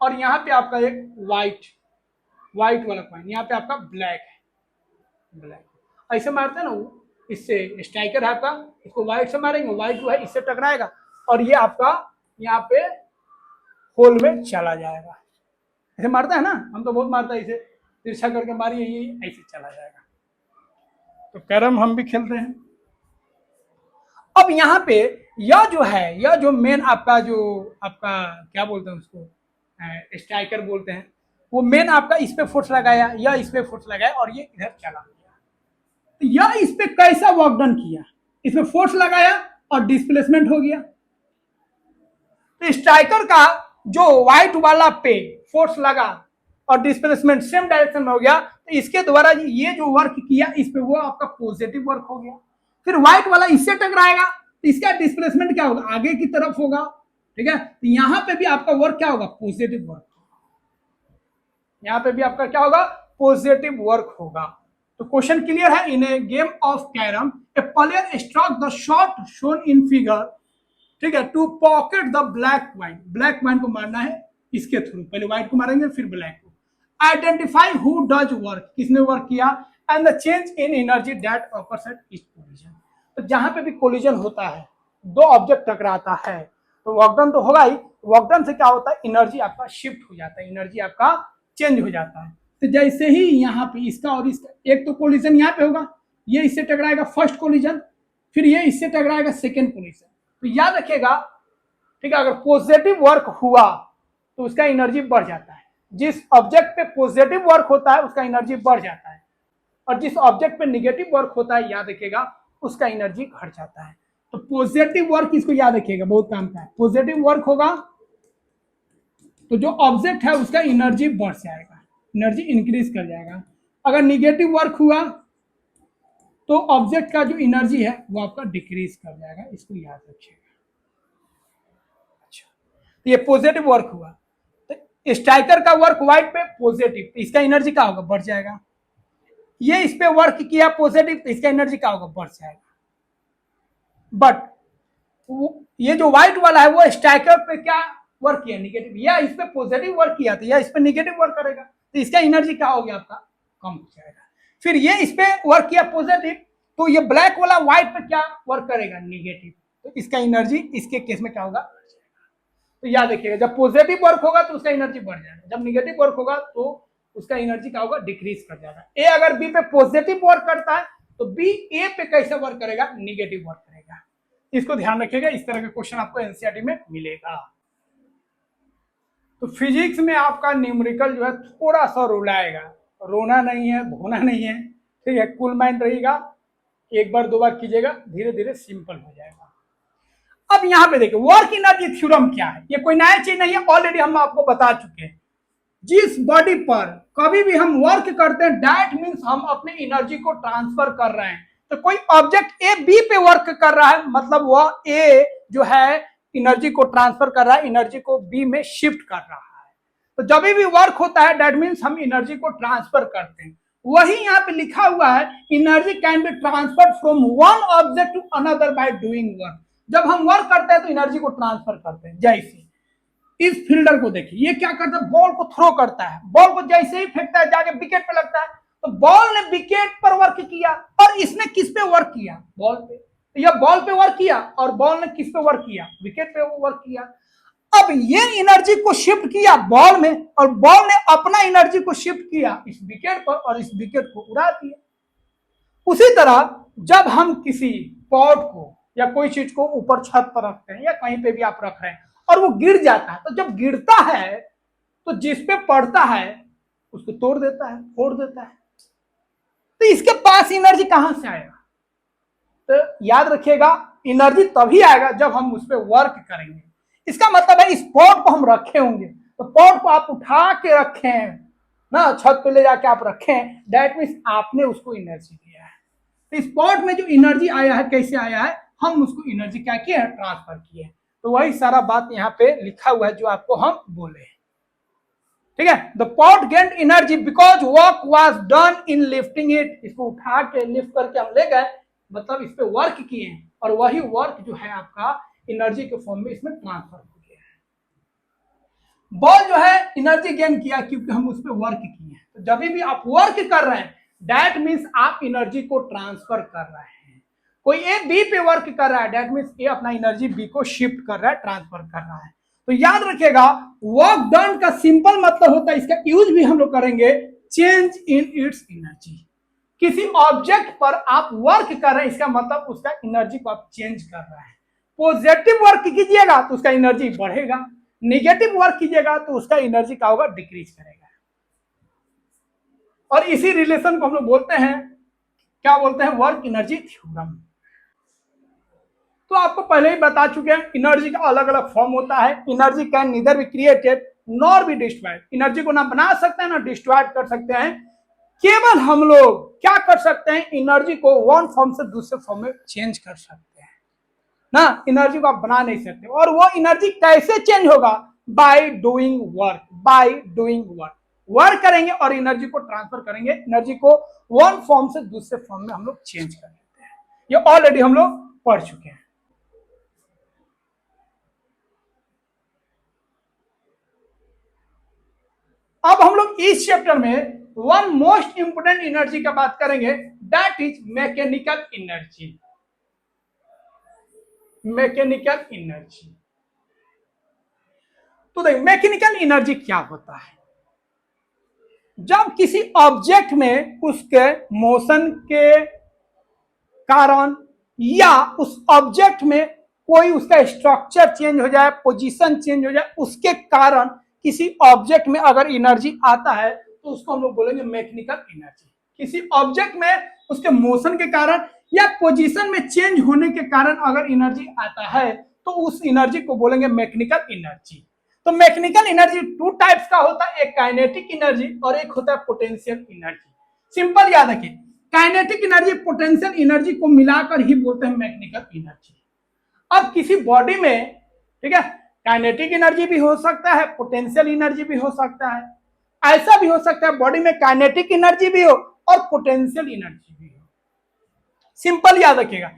और यहाँ पे आपका एक व्हाइट वाला कॉइन, यहाँ पे आपका ब्लैक है, ब्लैक ऐसे मारते हैं ना वो, इससे स्ट्राइकर है आपका, इसको व्हाइट से मारेंगे, व्हाइट जो है इससे टकराएगा और ये आपका यहाँ पे होल में चला जाएगा। ऐसे मारता है ना, हम तो बहुत मारता है, इसे तिरछा करके मारिए, ये ऐसे चला जाएगा। तो कैरम हम भी खेलते हैं। अब यहाँ पे यह जो है, यह जो मेन आपका जो आपका क्या बोलते हैं उसको, स्ट्राइकर बोलते हैं, वो मेन आपका इस पे फोर्स लगाया, या इस पे फोर्स लगाया और ये इधर चला गया। तो यह इस पे कैसा वर्क डन किया? इसमें फोर्स लगाया और डिस्प्लेसमेंट हो गया। तो स्ट्राइकर का जो व्हाइट वाला पे फोर्स लगा और डिस्प्लेसमेंट सेम डायरेक्शन में हो गया, तो इसके द्वारा ये जो वर्क किया इस पे, वो आपका पॉजिटिव वर्क हो गया। फिर व्हाइट वाला इससे टकराएगा तो इसका डिस्प्लेसमेंट क्या होगा? आगे की तरफ होगा, ठीक है। तो यहां पे भी आपका वर्क क्या होगा? Positive work. यहां पे भी आपका क्या होगा? पॉजिटिव वर्क होगा। तो क्वेश्चन क्लियर है। In a game of carrom a player stroke the shot shown in figure, ठीक है, to pocket the black wine. Black wine को मारना है इसके थ्रू, पहले व्हाइट को मारेंगे फिर ब्लैक को। आइडेंटिफाई हु डज वर्क, किसने वर्क किया, and the change in energy that occurs at each collision. तो जहां पे भी कोलिजन होता है, दो ऑब्जेक्ट टकराता है, तो वर्कडन तो होगा ही, वर्कडन से क्या होता है? एनर्जी आपका शिफ्ट हो जाता है, एनर्जी आपका चेंज हो जाता है। तो जैसे ही यहाँ पे इसका और इसका, एक तो कोलिजन यहाँ पे होगा, ये इससे टकराएगा फर्स्ट कोलिजन, फिर ये इससे टकराएगा सेकेंड कोलिजन। तो याद रखिएगा, ठीक है, अगर पॉजिटिव वर्क हुआ तो उसका एनर्जी बढ़ जाता है। जिस ऑब्जेक्ट पे पॉजिटिव वर्क होता है उसका एनर्जी बढ़ जाता है, और जिस ऑब्जेक्ट पे निगेटिव वर्क होता है, याद रखिएगा, उसका एनर्जी घट जाता है। तो पॉजिटिव वर्क, इसको याद रखिएगा, बहुत काम का है। पॉजिटिव वर्क होगा तो जो ऑब्जेक्ट है उसका एनर्जी बढ़ जाएगा, एनर्जी इंक्रीज कर जाएगा। अगर निगेटिव वर्क हुआ तो ऑब्जेक्ट का जो एनर्जी है वो आपका डिक्रीज कर जाएगा, इसको याद रखिएगा। अच्छा, तो ये पॉजिटिव वर्क हुआ, तो स्ट्राइकर का वर्क व्हाइट पे पॉजिटिव, तो इसका एनर्जी क्या होगा? बढ़ जाएगा। ये इस पे वर्क किया पॉजिटिव, तो इसका एनर्जी क्या होगा? बढ़ जाएगा। बट ये जो व्हाइट वाला है वो स्ट्राइकर पे क्या वर्क किया? निगेटिव। या इस पे पॉजिटिव वर्क किया था, या इस पे निगेटिव वर्क करेगा, तो इसका एनर्जी क्या हो गया? आपका कम हो जाएगा। फिर ये इस पे वर्क किया पॉजिटिव, तो ये ब्लैक वाला व्हाइट पे क्या वर्क करेगा? निगेटिव, तो इसका एनर्जी इसके केस में क्या होगा? तो याद रखिएगा, जब पॉजिटिव वर्क होगा तो उसका एनर्जी बढ़ जाएगा, जब निगेटिव वर्क होगा तो उसका एनर्जी क्या होगा? डिक्रीज कर जाएगा। ए अगर बी पे पॉजिटिव वर्क करता है तो बी ए पे कैसे वर्क करेगा? निगेटिव वर्क करेगा। इसको ध्यान रखिएगा, इस तरह का क्वेश्चन आपको एनसीईआरटी में मिलेगा। तो फिजिक्स में आपका न्यूमेरिकल जो है थोड़ा सा रुलाएगा, रोना नहीं है, धोना नहीं है, ठीक है, कूल माइंड रहेगा, एक बार दो बार कीजिएगा, धीरे धीरे सिंपल हो जाएगा। अब यहाँ पे देखिए वर्क एनर्जी थ्योरम क्या है, ये कोई नया चीज नहीं है, ऑलरेडी हम आपको बता चुके हैं। जिस बॉडी पर कभी भी हम वर्क करते हैं दैट मीन्स हम अपने एनर्जी को ट्रांसफर कर रहे हैं। तो कोई ऑब्जेक्ट ए बी पे वर्क कर रहा है, मतलब वह ए जो है एनर्जी को ट्रांसफर कर रहा है, एनर्जी को बी में शिफ्ट कर रहा है। तो जब भी वर्क होता है दैट मीन्स हम एनर्जी को ट्रांसफर करते हैं। वही यहाँ पे लिखा हुआ है energy can be transfer from one object to another by doing work. जब हम वर्क करते हैं तो एनर्जी को ट्रांसफर करते हैं। जैसे इस फील्डर को देखिए, ये क्या करता है, बॉल को थ्रो करता है, बॉल को जैसे ही फेंकता है जाके विकेट पे लगता है, तो बॉल ने विकेट पर वर्क किया और इसने किस पे वर्क किया, बॉल पे। तो यह बॉल पे वर्क किया और बॉल ने किस पे वर्क किया, विकेट पे वर्क किया। अब ये एनर्जी को शिफ्ट किया बॉल में और बॉल ने अपना एनर्जी को शिफ्ट किया इस विकेट पर और इस विकेट को उड़ा दिया। उसी तरह जब हम किसी पॉट को या कोई चीज को ऊपर छत पर रखते हैं या कहीं पे भी आप रख रहे हैं और वो गिर जाता है, तो जब गिरता है तो जिस पे पड़ता है उसको तोड़ देता है, फोड़ देता है। तो इसके पास एनर्जी कहां से आएगा, तो याद रखिएगा एनर्जी तभी आएगा जब हम उस पर वर्क करेंगे। इसका मतलब है इस पॉट को हम रखे होंगे, तो पॉट को आप उठा के रखें ना, छत पे ले जाके आप रखें, दैट मीन्स आपने उसको एनर्जी दिया है। तो इस पॉट में जो एनर्जी आया है कैसे आया है, हम उसको एनर्जी क्या किए, ट्रांसफर किए। तो वही सारा बात यहाँ पे लिखा हुआ है जो आपको हम बोले, ठीक है। The pot gained energy because work was done in lifting it. इसको उठा के लिफ्ट करके हम ले गए, मतलब इस पे वर्क किए और वही वर्क जो है आपका एनर्जी के फॉर्म में इसमें ट्रांसफर हो गया है। बॉल जो है एनर्जी गेन किया क्योंकि हम उस पर वर्क किए हैं। तो जब भी आप वर्क कर रहे हैं दैट मीन्स आप एनर्जी को ट्रांसफर कर रहे हैं। कोई ए बी पे वर्क कर रहा है दैट मीन्स ए अपना एनर्जी बी को शिफ्ट कर रहा है, ट्रांसफर कर रहा है। तो याद रखिएगा वर्क डन का सिंपल मतलब होता है, इसका यूज भी हम लोग करेंगे, चेंज इन इट्स एनर्जी। किसी ऑब्जेक्ट पर आप वर्क कर रहे हैं, इसका मतलब उसका एनर्जी को आप चेंज कर रहे हैं। पॉजिटिव वर्क कीजिएगा तो उसका एनर्जी बढ़ेगा, नेगेटिव वर्क कीजिएगा तो उसका एनर्जी का होगा डिक्रीज करेगा। और इसी रिलेशन को हम लोग बोलते हैं, क्या बोलते हैं, वर्क एनर्जी थ्योरम। तो आपको पहले ही बता चुके हैं एनर्जी का अलग अलग फॉर्म होता है। Energy can neither be created nor be destroyed. Energy को ना बना सकते हैं ना डिस्ट्रॉय कर सकते हैं। केवल हम लोग क्या कर सकते हैं, एनर्जी को वन फॉर्म से दूसरे फॉर्म में चेंज कर सकते हैं ना। एनर्जी को आप बना नहीं सकते। और वो एनर्जी कैसे चेंज होगा, bye doing work. Bye doing work, work करेंगे और एनर्जी को ट्रांसफर करेंगे, एनर्जी को वन फॉर्म से दूसरे फॉर्म में हम लोग चेंज कर लेते हैं। ये ऑलरेडी हम लोग पढ़ चुके हैं। अब हम लोग इस चैप्टर में वन मोस्ट इंपोर्टेंट एनर्जी का बात करेंगे, that is mechanical energy. Mechanical energy, तो देखिए मैकेनिकल एनर्जी क्या होता है। जब किसी ऑब्जेक्ट में उसके मोशन के कारण या उस ऑब्जेक्ट में कोई उसका स्ट्रक्चर चेंज हो जाए, पोजीशन चेंज हो जाए, उसके कारण किसी ऑब्जेक्ट में अगर एनर्जी आता है तो उसको हम लोग बोलेंगे मैकेनिकल एनर्जी। किसी ऑब्जेक्ट में उसके मोशन के कारण या पोजीशन में चेंज होने के कारण अगर एनर्जी आता है तो उस एनर्जी को बोलेंगे मैकेनिकल एनर्जी। तो मैकेनिकल एनर्जी टू टाइप्स का होता है, एक काइनेटिक एनर्जी और एक होता है पोटेंशियल एनर्जी। सिंपल याद रखिए, काइनेटिक एनर्जी पोटेंशियल एनर्जी को मिलाकर ही बोलते हैं मैकेनिकल एनर्जी। अब किसी बॉडी में, ठीक है, काइनेटिक एनर्जी भी हो सकता है, पोटेंशियल एनर्जी भी हो सकता है। ऐसा भी हो सकता है बॉडी में काइनेटिक एनर्जी भी हो और पोटेंशियल एनर्जी भी हो। सिंपल याद रखिएगा,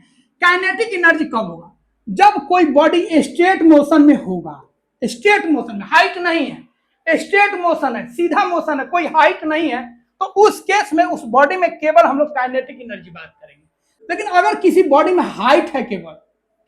काइनेटिक एनर्जी कब होगा, जब कोई बॉडी स्ट्रेट मोशन में होगा। स्ट्रेट मोशन में, हाइट नहीं है, स्ट्रेट मोशन है, सीधा मोशन है, कोई हाइट नहीं है, तो उस केस में उस बॉडी में केवल हम लोग काइनेटिक एनर्जी बात करेंगे। लेकिन अगर किसी बॉडी में हाइट है, केवल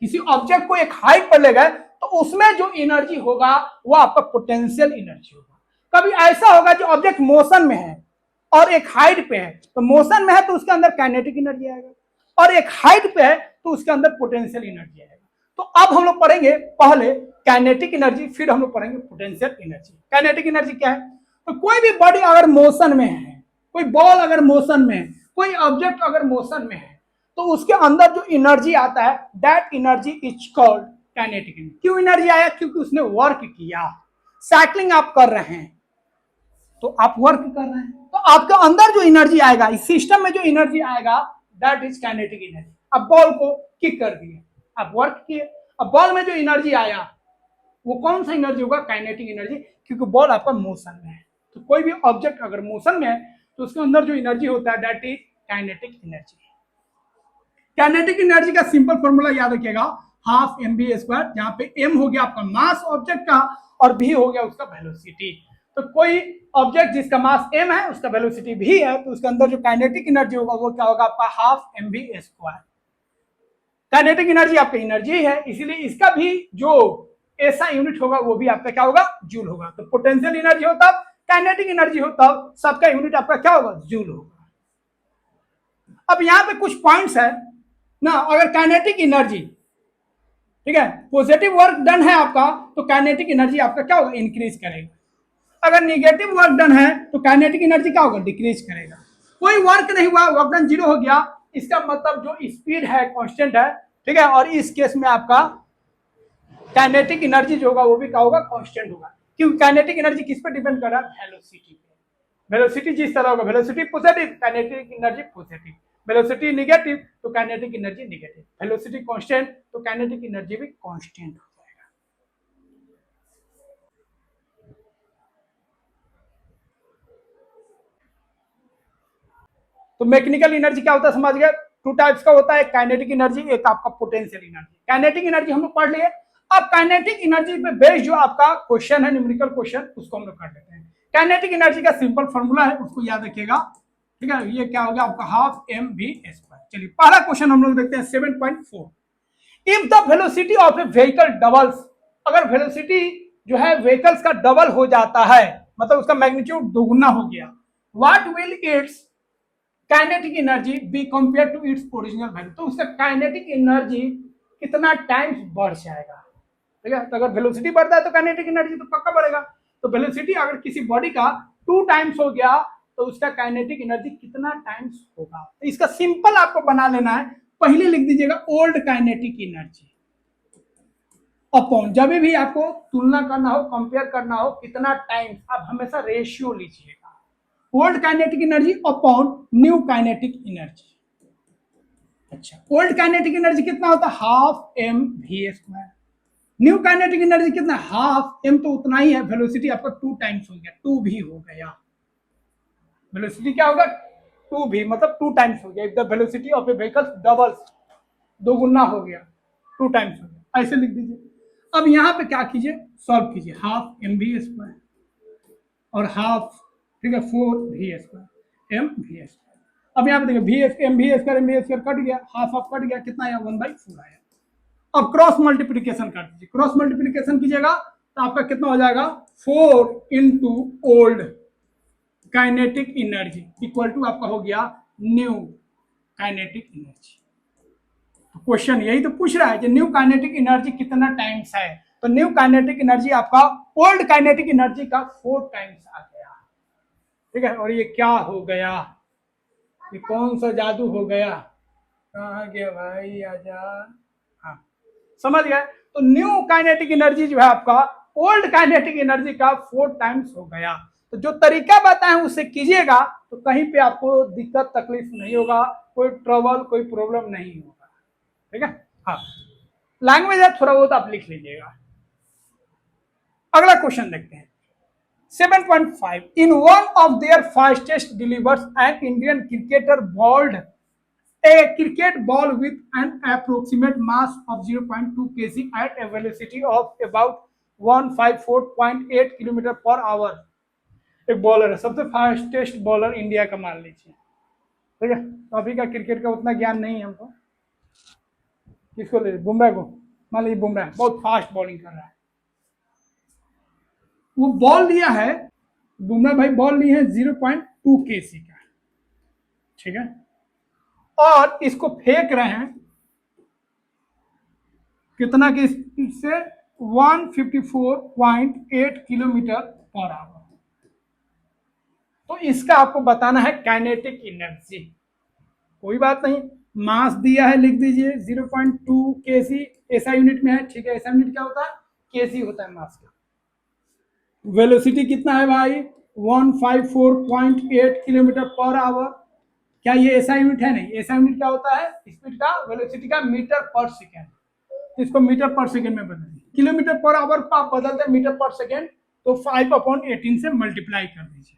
किसी ऑब्जेक्ट को एक हाइट पर ले गए तो उसमें जो एनर्जी होगा वो आपका पोटेंशियल एनर्जी होगा। कभी ऐसा होगा जो ऑब्जेक्ट मोशन में है और एक हाइट पे है, तो मोशन में है तो उसके अंदर काइनेटिक एनर्जी आएगा, और एक हाइट पे है तो उसके अंदर पोटेंशियल एनर्जी आएगा। तो अब हम लोग पढ़ेंगे पहले काइनेटिक एनर्जी, फिर हम लोग पढ़ेंगे पोटेंशियल एनर्जी। काइनेटिक एनर्जी क्या है? तो कोई भी बॉडी अगर मोशन में है, कोई बॉल अगर मोशन में है, कोई ऑब्जेक्ट अगर मोशन में है, तो उसके अंदर जो एनर्जी आता है that energy is called kinetic energy. क्यों एनर्जी आया? क्योंकि उसने वर्क किया। साइकिलिंग आप कर रहे हैं तो आप वर्क कर रहे हैं, तो आपके अंदर जो एनर्जी आएगा, इस सिस्टम में जो एनर्जी आएगा दैट इज काइनेटिक एनर्जी। अब बॉल को किक कर दिए, आप वर्क किए, अब बॉल में जो एनर्जी आया वो कौन सा एनर्जी होगा? काइनेटिक एनर्जी, क्योंकि बॉल आपका मोशन में है। तो कोई भी ऑब्जेक्ट अगर मोशन में है तो उसके अंदर जो एनर्जी होता है that is kinetic energy. Kinetic energy का सिंपल फॉर्मूला याद रखिएगा, हाफ mv², जहां पे m हो गया आपका मास ऑब्जेक्ट का और v हो गया उसका वेलोसिटी। तो कोई ऑब्जेक्ट जिसका मास m है उसका वेलोसिटी v है, तो उसके अंदर जो काइनेटिक एनर्जी होगा वो क्या होगा? आपका हाफ mv²। काइनेटिक एनर्जी आपका एनर्जी है, इसीलिए इसका भी जो ऐसा यूनिट होगा वो भी आपका क्या होगा? जूल होगा। तो पोटेंशियल एनर्जी हो तब, काइनेटिक एनर्जी हो तब, सबका यूनिट आपका क्या होगा? जूल होगा। अब यहां पे कुछ पॉइंट्स है ना, अगर काइनेटिक एनर्जी, ठीक है, पॉजिटिव वर्क डन है आपका तो काइनेटिक एनर्जी आपका क्या होगा? इंक्रीज करेगा। अगर निगेटिव वर्क डन है तो काइनेटिक एनर्जी क्या होगा? डिक्रीज करेगा। कोई वर्क नहीं हुआ, वर्क डन 0 हो गया, इसका मतलब जो स्पीड है कांस्टेंट है, ठीक है, और इस केस में आपका काइनेटिक एनर्जी जो होगा वो भी क्या होगा? कांस्टेंट होगा। क्योंकि काइनेटिक एनर्जी किस पे डिपेंड कर रहा है? वेलोसिटी पे। वेलोसिटी जिस तरह होगा, velocity positive, kinetic energy positive, velocity negative तो kinetic energy negative, velocity constant तो काइनेटिक एनर्जी भी कांस्टेंट हो जाएगा। तो मैकेनिकल एनर्जी क्या होता है समझ गए? 2 टाइप्स का होता है, काइनेटिक एनर्जी, एक आपका पोटेंशियल एनर्जी। काइनेटिक एनर्जी हम लोग पढ़ लिए। अब काइनेटिक एनर्जी पे बेस्ड जो आपका क्वेश्चन है, न्यूमेरिकल क्वेश्चन, उसको हम लोग कर लेते हैं। काइनेटिक एनर्जी का सिंपल फॉर्मूला है, उसको याद रखिएगा, ठीक है। ये क्या हो गया आपका? Half mv²। चलिए पहला क्वेश्चन हम लोग देखते हैं 7.4। If the velocity of A vehicle doubles, अगर वेलोसिटी जो है व्हीकल्स का डबल हो जाता है, मतलब उसका मैग्नीट्यूड दोगुना हो गया, what will its kinetic energy be compare to its original value? तो उसका काइनेटिक एनर्जी कितना टाइम्स बढ़ जाएगा, ठीक है। तो अगर वेलोसिटी बढ़ता है तो काइनेटिक एनर्जी तो पक्का बढ़ेगा। तो वेलोसिटी अगर किसी बॉडी का 2 टाइम्स हो गया तो उसका काइनेटिक एनर्जी कितना टाइम्स होगा? तो इसका सिंपल आपको बना लेना है, पहले लिख दीजिएगा ओल्ड काइनेटिक एनर्जी अपॉन, जब भी आपको तुलना करना हो, कंपेयर करना हो, कितना टाइम्स, आप हमेशा रेशियो लीजिएगा। Old kinetic energy upon new kinetic energy. अच्छा, ओल्ड काइनेटिक एनर्जी कितना होता है? Half mv²। New kinetic energy कितना? हाफ m, तो उतना ही है, वेलोसिटी आपका 2 टाइम्स हो गया, 2 भी हो गया। वेलोसिटी क्या होगा? 2 भी, मतलब 2 टाइम्स हो गया। If the velocity of A vehicle doubles, दोगुना हो गया, 2 टाइम्स हो गया, ऐसे लिख दीजिए। अब यहाँ पे क्या कीजिए? सॉल्व कीजिए, हाफ mv² और हाफ, ठीक है, 4v² mv²। अब यहाँ पे देखिए mv² कट गया, हाफ ऑफ कट गया, कितना आया? 1/4 आया। अब क्रॉस मल्टीप्लीकेशन कर दीजिए, क्रॉस मल्टीप्लीकेशन कीजिएगा तो आपका कितना हो जाएगा? 4 into old kinetic energy equal to आपका हो गया न्यू काइनेटिक एनर्जी। तो क्वेश्चन यही तो पूछ रहा है कि न्यू काइनेटिक एनर्जी कितना टाइम्स है, तो न्यू काइनेटिक एनर्जी आपका ओल्ड काइनेटिक एनर्जी का 4 टाइम्स आ गया, ठीक है। और ये क्या हो गया? ये कौन सा जादू हो गया? कहाँ गया भाई, आजा। हाँ, समझ गए? तो न्यू काइनेटिक एनर्जी जो है आपका ओल्ड काइनेटिक एनर्जी का 4 टाइम्स हो गया। तो जो तरीका बताएं उससे कीजिएगा तो कहीं पे आपको दिक्कत तकलीफ नहीं होगा, कोई ट्रबल, कोई प्रॉब्लम नहीं होगा, ठीक है। हाँ, लैंग्वेज है थोड़ा बहुत आप लिख लीजिएगा। अगला क्वेश्चन देखते हैं 7.5। In one of their fastest deliveries an Indian cricketer bowled a cricket ball with an approximate mass of 0.2 kg at a velocity of about 154.8 kilometre per hour. एक बॉलर है, सबसे फास्टेस्ट बॉलर इंडिया का, मान लीजिए, ठीक है। तो अभी का क्रिकेट का उतना ज्ञान नहीं है हमको, किसको ले? बुमराह को मान लीजिए, बुमराह बहुत फास्ट बॉलिंग कर रहा है, वो बॉल लिया है, बुमराह भाई बॉल लिए है 0.2 kg का, ठीक है। और इसको फेंक रहे हैं कितना की स्पीड से, 154.8 किलोमीटर पर आवर। तो इसका आपको बताना है काइनेटिक एनर्जी। कोई बात नहीं, मास दिया है, लिख दीजिए 0.2 केसी, ऐसा यूनिट में है, ठीक है। ऐसा यूनिट क्या होता है, केसी होता है मास का। वेलोसिटी कितना है भाई, 154.8 किलोमीटर पर आवर। क्या ये ऐसा यूनिट है, नहीं। ऐसा यूनिट क्या होता है स्पीड का, वेलोसिटी का, मीटर पर सेकेंड। इसको मीटर पर सेकेंड में बदल दीजिए, किलोमीटर पर आवर को आप बदलते हैं मीटर पर सेकेंड, तो 5/18 से मल्टीप्लाई कर दीजिए,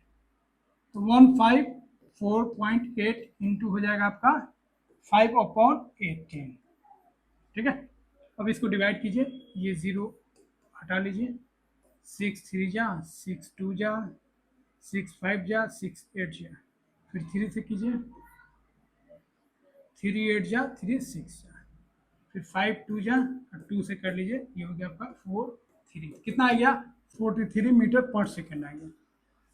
तो 154.8 इंटू हो जाएगा आपका 5/18, ठीक है। अब इसको डिवाइड कीजिए, ये 0 हटा लीजिए, 6 3 जा, 6 2 जा, 6 5 जा, 6 8 जा, फिर 3 से कीजिए, 3 8 जा, 3 6 जा, फिर 5 2 जा, और 2 से कर लीजिए, ये हो गया आपका 4 3, कितना आ गया 43 मीटर पर सेकेंड आ गया।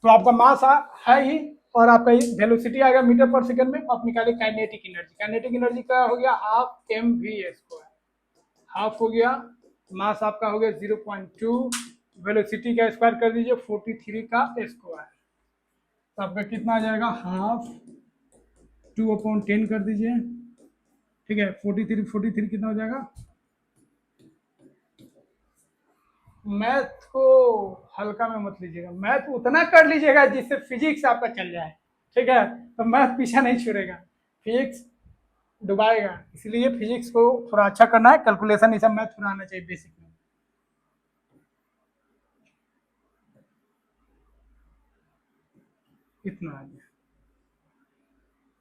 तो आपका मास है ही, और आपका वेलोसिटी आ गया मीटर पर सेकंड में। आप निकालिए काइनेटिक एनर्जी। काइनेटिक एनर्जी का हो गया हाफ mv², हाफ हो गया, मास आपका हो गया 0.2, वेलोसिटी का स्क्वायर कर दीजिए 43 का स्क्वायर, तो आपका कितना आ जाएगा, हाफ 2/10 कर दीजिए, ठीक है। 43 कितना हो जाएगा। मैथ को हल्का में मत लीजिएगा, मैथ उतना कर लीजिएगा जिससे फिजिक्स आपका चल जाए, ठीक है। तो मैथ पीछा नहीं छोड़ेगा, फिजिक्स डुबाएगा, इसलिए फिजिक्स को थोड़ा अच्छा करना है, कैलकुलेशन ये सब मैथ थोड़ा आना चाहिए बेसिक में। इतना आ गया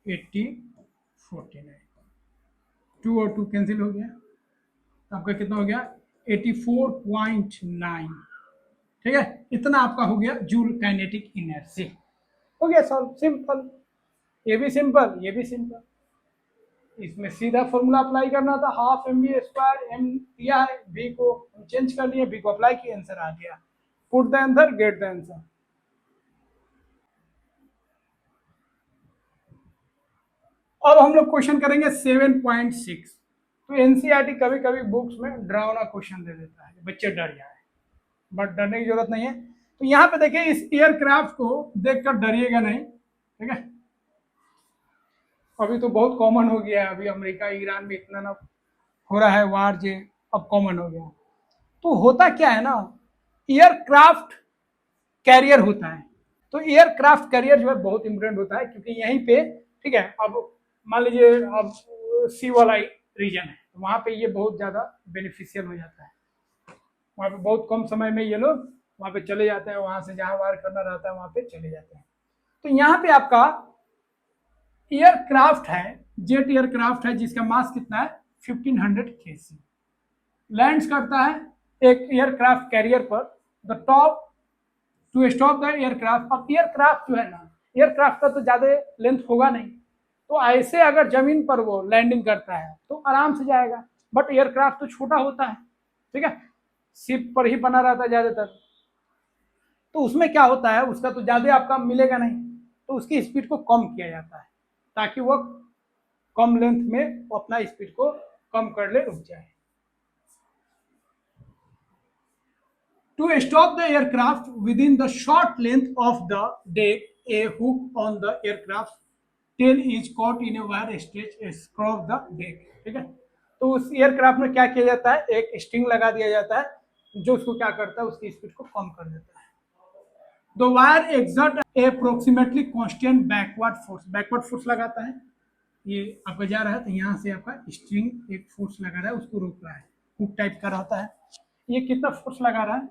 8049, 2 और 2 कैंसिल हो गया, तो आपका कितना हो गया 84.9, ठीक है। इतना आपका हो गया जूल काइनेटिक एनर्जी। हो गया सॉल्व, सिंपल, ये भी सिंपल, ये भी सिंपल। इसमें सीधा फॉर्मूला अप्लाई करना था, हाफ mv², m दिया है, v को चेंज कर लिए, v को अप्लाई किया, आंसर आ गया। Put the answer, get the answer. अब हम लोग क्वेश्चन करेंगे 7.6। तो एनसीईआरटी कभी कभी बुक्स में डरावना क्वेश्चन दे देता है, बच्चे डर जाए, बट डरने की जरूरत नहीं है। तो यहाँ पे देखिए, इस एयरक्राफ्ट को देखकर डरिएगा नहीं, ठीक है। अभी तो बहुत कॉमन हो गया है, अभी अमेरिका ईरान में इतना ना हो रहा है वार, जे अब कॉमन हो गया। तो होता क्या है ना, एयरक्राफ्ट कैरियर होता है। तो एयरक्राफ्ट कैरियर जो है बहुत इंपॉर्टेंट होता है, क्योंकि यहीं पे, ठीक है, अब मान लीजिए अब सी वाला रीजन है, तो वहाँ पे ये बहुत ज़्यादा बेनिफिशियल हो जाता है। वहाँ पे बहुत कम समय में ये लोग वहाँ पे चले जाते हैं, वहाँ से जहाँ वार करना रहता है वहाँ पे चले जाते हैं। तो यहाँ पे आपका एयरक्राफ्ट है, जेट एयरक्राफ्ट है, जिसका मास कितना है 1500 kg, लैंड्स करता है एक एयरक्राफ्ट कैरियर पर, the top to stop the aircraft. अब एयरक्राफ्ट जो है ना, एयरक्राफ्ट का तो ज़्यादा लेंथ होगा नहीं, तो ऐसे अगर जमीन पर वो लैंडिंग करता है तो आराम से जाएगा, बट एयरक्राफ्ट तो छोटा होता है, ठीक है, शिप पर ही बना रहता है ज़्यादातर, तो उसमें क्या होता है, उसका तो ज़्यादा आपका मिलेगा नहीं, तो उसकी स्पीड को कम किया जाता है, ताकि वो कम लेंथ में अपना स्पीड को कम कर ले, रुक जाए। To stop the aircraft within the short length of the deck, a hook on the aircraft tail is caught in a wire stretch across the deck, ठीक है। तो उस एयरक्राफ्ट में क्या किया जाता है, एक स्ट्रिंग लगा दिया जाता है, जो उसको क्या करता है, उसकी स्पीड को कम कर देता है। The wire exert approximately constant backward force, backward force लगाता है, ये आपका जा रहा है, तो यहाँ से आपका स्ट्रिंग एक फोर्स लगा रहा है, उसको रोक रहा है, हुक टाइप का रहता है। ये कितना फोर्स लगा रहा है,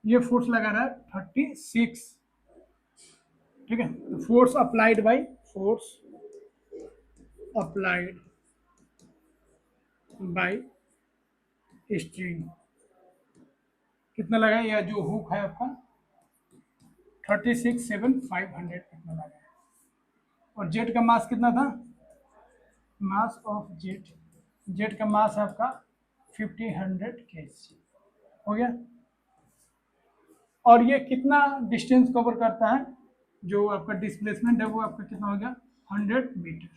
ये फोर्स लगा रहा है 36, ठीक है। Force applied by, force applied by string कितना लगा, या जो हुक है आपका 36,7,500 कितना लगा है। और जेट का मास कितना था, मास ऑफ जेट, जेट का मास है आपका 1500 kg, हो गया। और ये कितना डिस्टेंस कवर करता है, जो आपका डिस्प्लेसमेंट है वो आपका कितना हो गया 100 मीटर,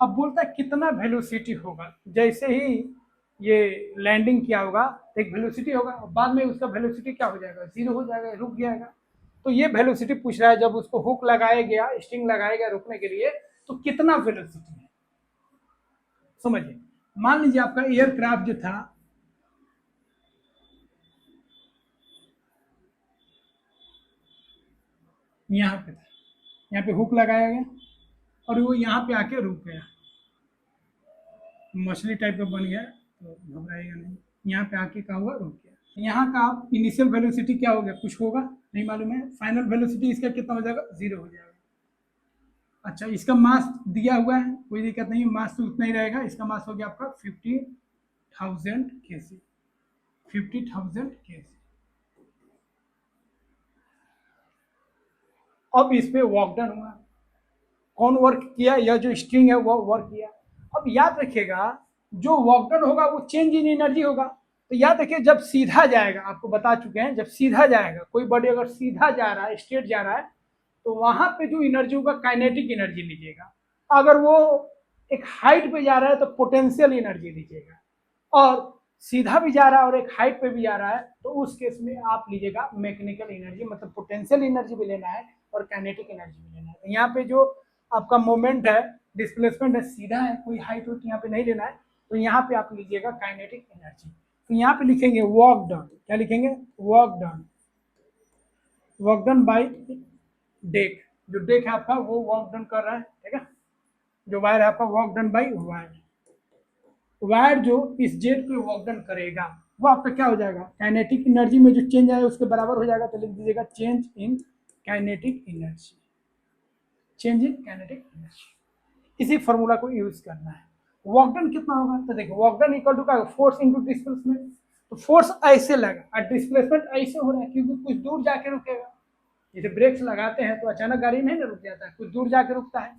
अब बोलता है कितना वेलोसिटी होगा जैसे ही ये लैंडिंग किया होगा, तो एक वेलोसिटी होगा और बाद में उसका वेलोसिटी क्या हो जाएगा, जीरो हो जाएगा, रुक जाएगा। तो ये वेलोसिटी पूछ रहा है, जब उसको हुक लगाया गया, स्ट्रिंग लगाया गया रुकने के लिए, तो कितना वेलोसिटी है। समझिए, मान लीजिए आपका एयरक्राफ्ट जो था, यहाँ पे था, यहाँ पे हुक लगाया गया और वो यहाँ पे आके रुक गया, मछली टाइप का बन गया, तो घबराएगा नहीं, यहाँ पे आके क्या हुआ, रुक गया। यहाँ का इनिशियल वेलोसिटी क्या हो गया, कुछ होगा नहीं मालूम है, फाइनल वेलोसिटी इसका कितना हो जाएगा, जीरो हो जाएगा। अच्छा, इसका मास दिया हुआ है, कोई दिक्कत नहीं, मास तो उतना ही रहेगा, इसका मास हो गया आपका 50,000 kg, 50,000 kg। अब इस पे वर्क डन हुआ, कौन वर्क किया, यह जो स्ट्रिंग है वो वर्क किया। अब याद रखिएगा, जो वर्क डन होगा वो चेंज इन एनर्जी होगा। तो याद रखिए, जब सीधा जाएगा, आपको बता चुके हैं, जब सीधा जाएगा, कोई बॉडी अगर सीधा जा रहा है, स्ट्रेट जा रहा है, तो वहां पे जो एनर्जी होगा काइनेटिक एनर्जी लीजिएगा। अगर वो एक हाइट पे जा रहा है तो पोटेंशियल एनर्जी लीजिएगा, और सीधा भी जा रहा है और एक हाइट पे भी जा रहा है, तो उस केस में आप लीजिएगा मैकेनिकल एनर्जी, मतलब पोटेंशियल एनर्जी भी लेना है और काइनेटिक एनर्जी भी लेना है। तो यहाँ पे जो आपका मोमेंट है, डिस्प्लेसमेंट है, सीधा है, कोई हाइट वाइट यहाँ पे नहीं लेना है, तो यहाँ पे आप लीजिएगा काइनेटिक एनर्जी। तो यहाँ पे लिखेंगे वर्क डन, क्या लिखेंगे, work done, work done by deck, जो डेक है आपका वो वर्क डन कर रहा है, ठीक है, जो वायर है आपका work done by wire, wire जो इस जेट पे वर्क डन करेगा वो आपका क्या हो जाएगा, काइनेटिक एनर्जी में जो चेंज आया उसके बराबर हो जाएगा। तो लिख दीजिएगा change in kinetic energy, change in kinetic energy. इसी फॉर्मूला को यूज करना है। वर्क डन कितना होगा, तो देखो वर्क डन इक्वल टू क्या, फोर्स इनटू डिस्प्लेसमेंट। तो फोर्स ऐसे लगा और डिस्प्लेसमेंट ऐसे हो रहा है, क्योंकि कुछ दूर जाके रुकेगा। जैसे ब्रेक्स लगाते हैं तो अचानक गाड़ी नहीं ना रुक जाता है, कुछ दूर जाके रुकता है।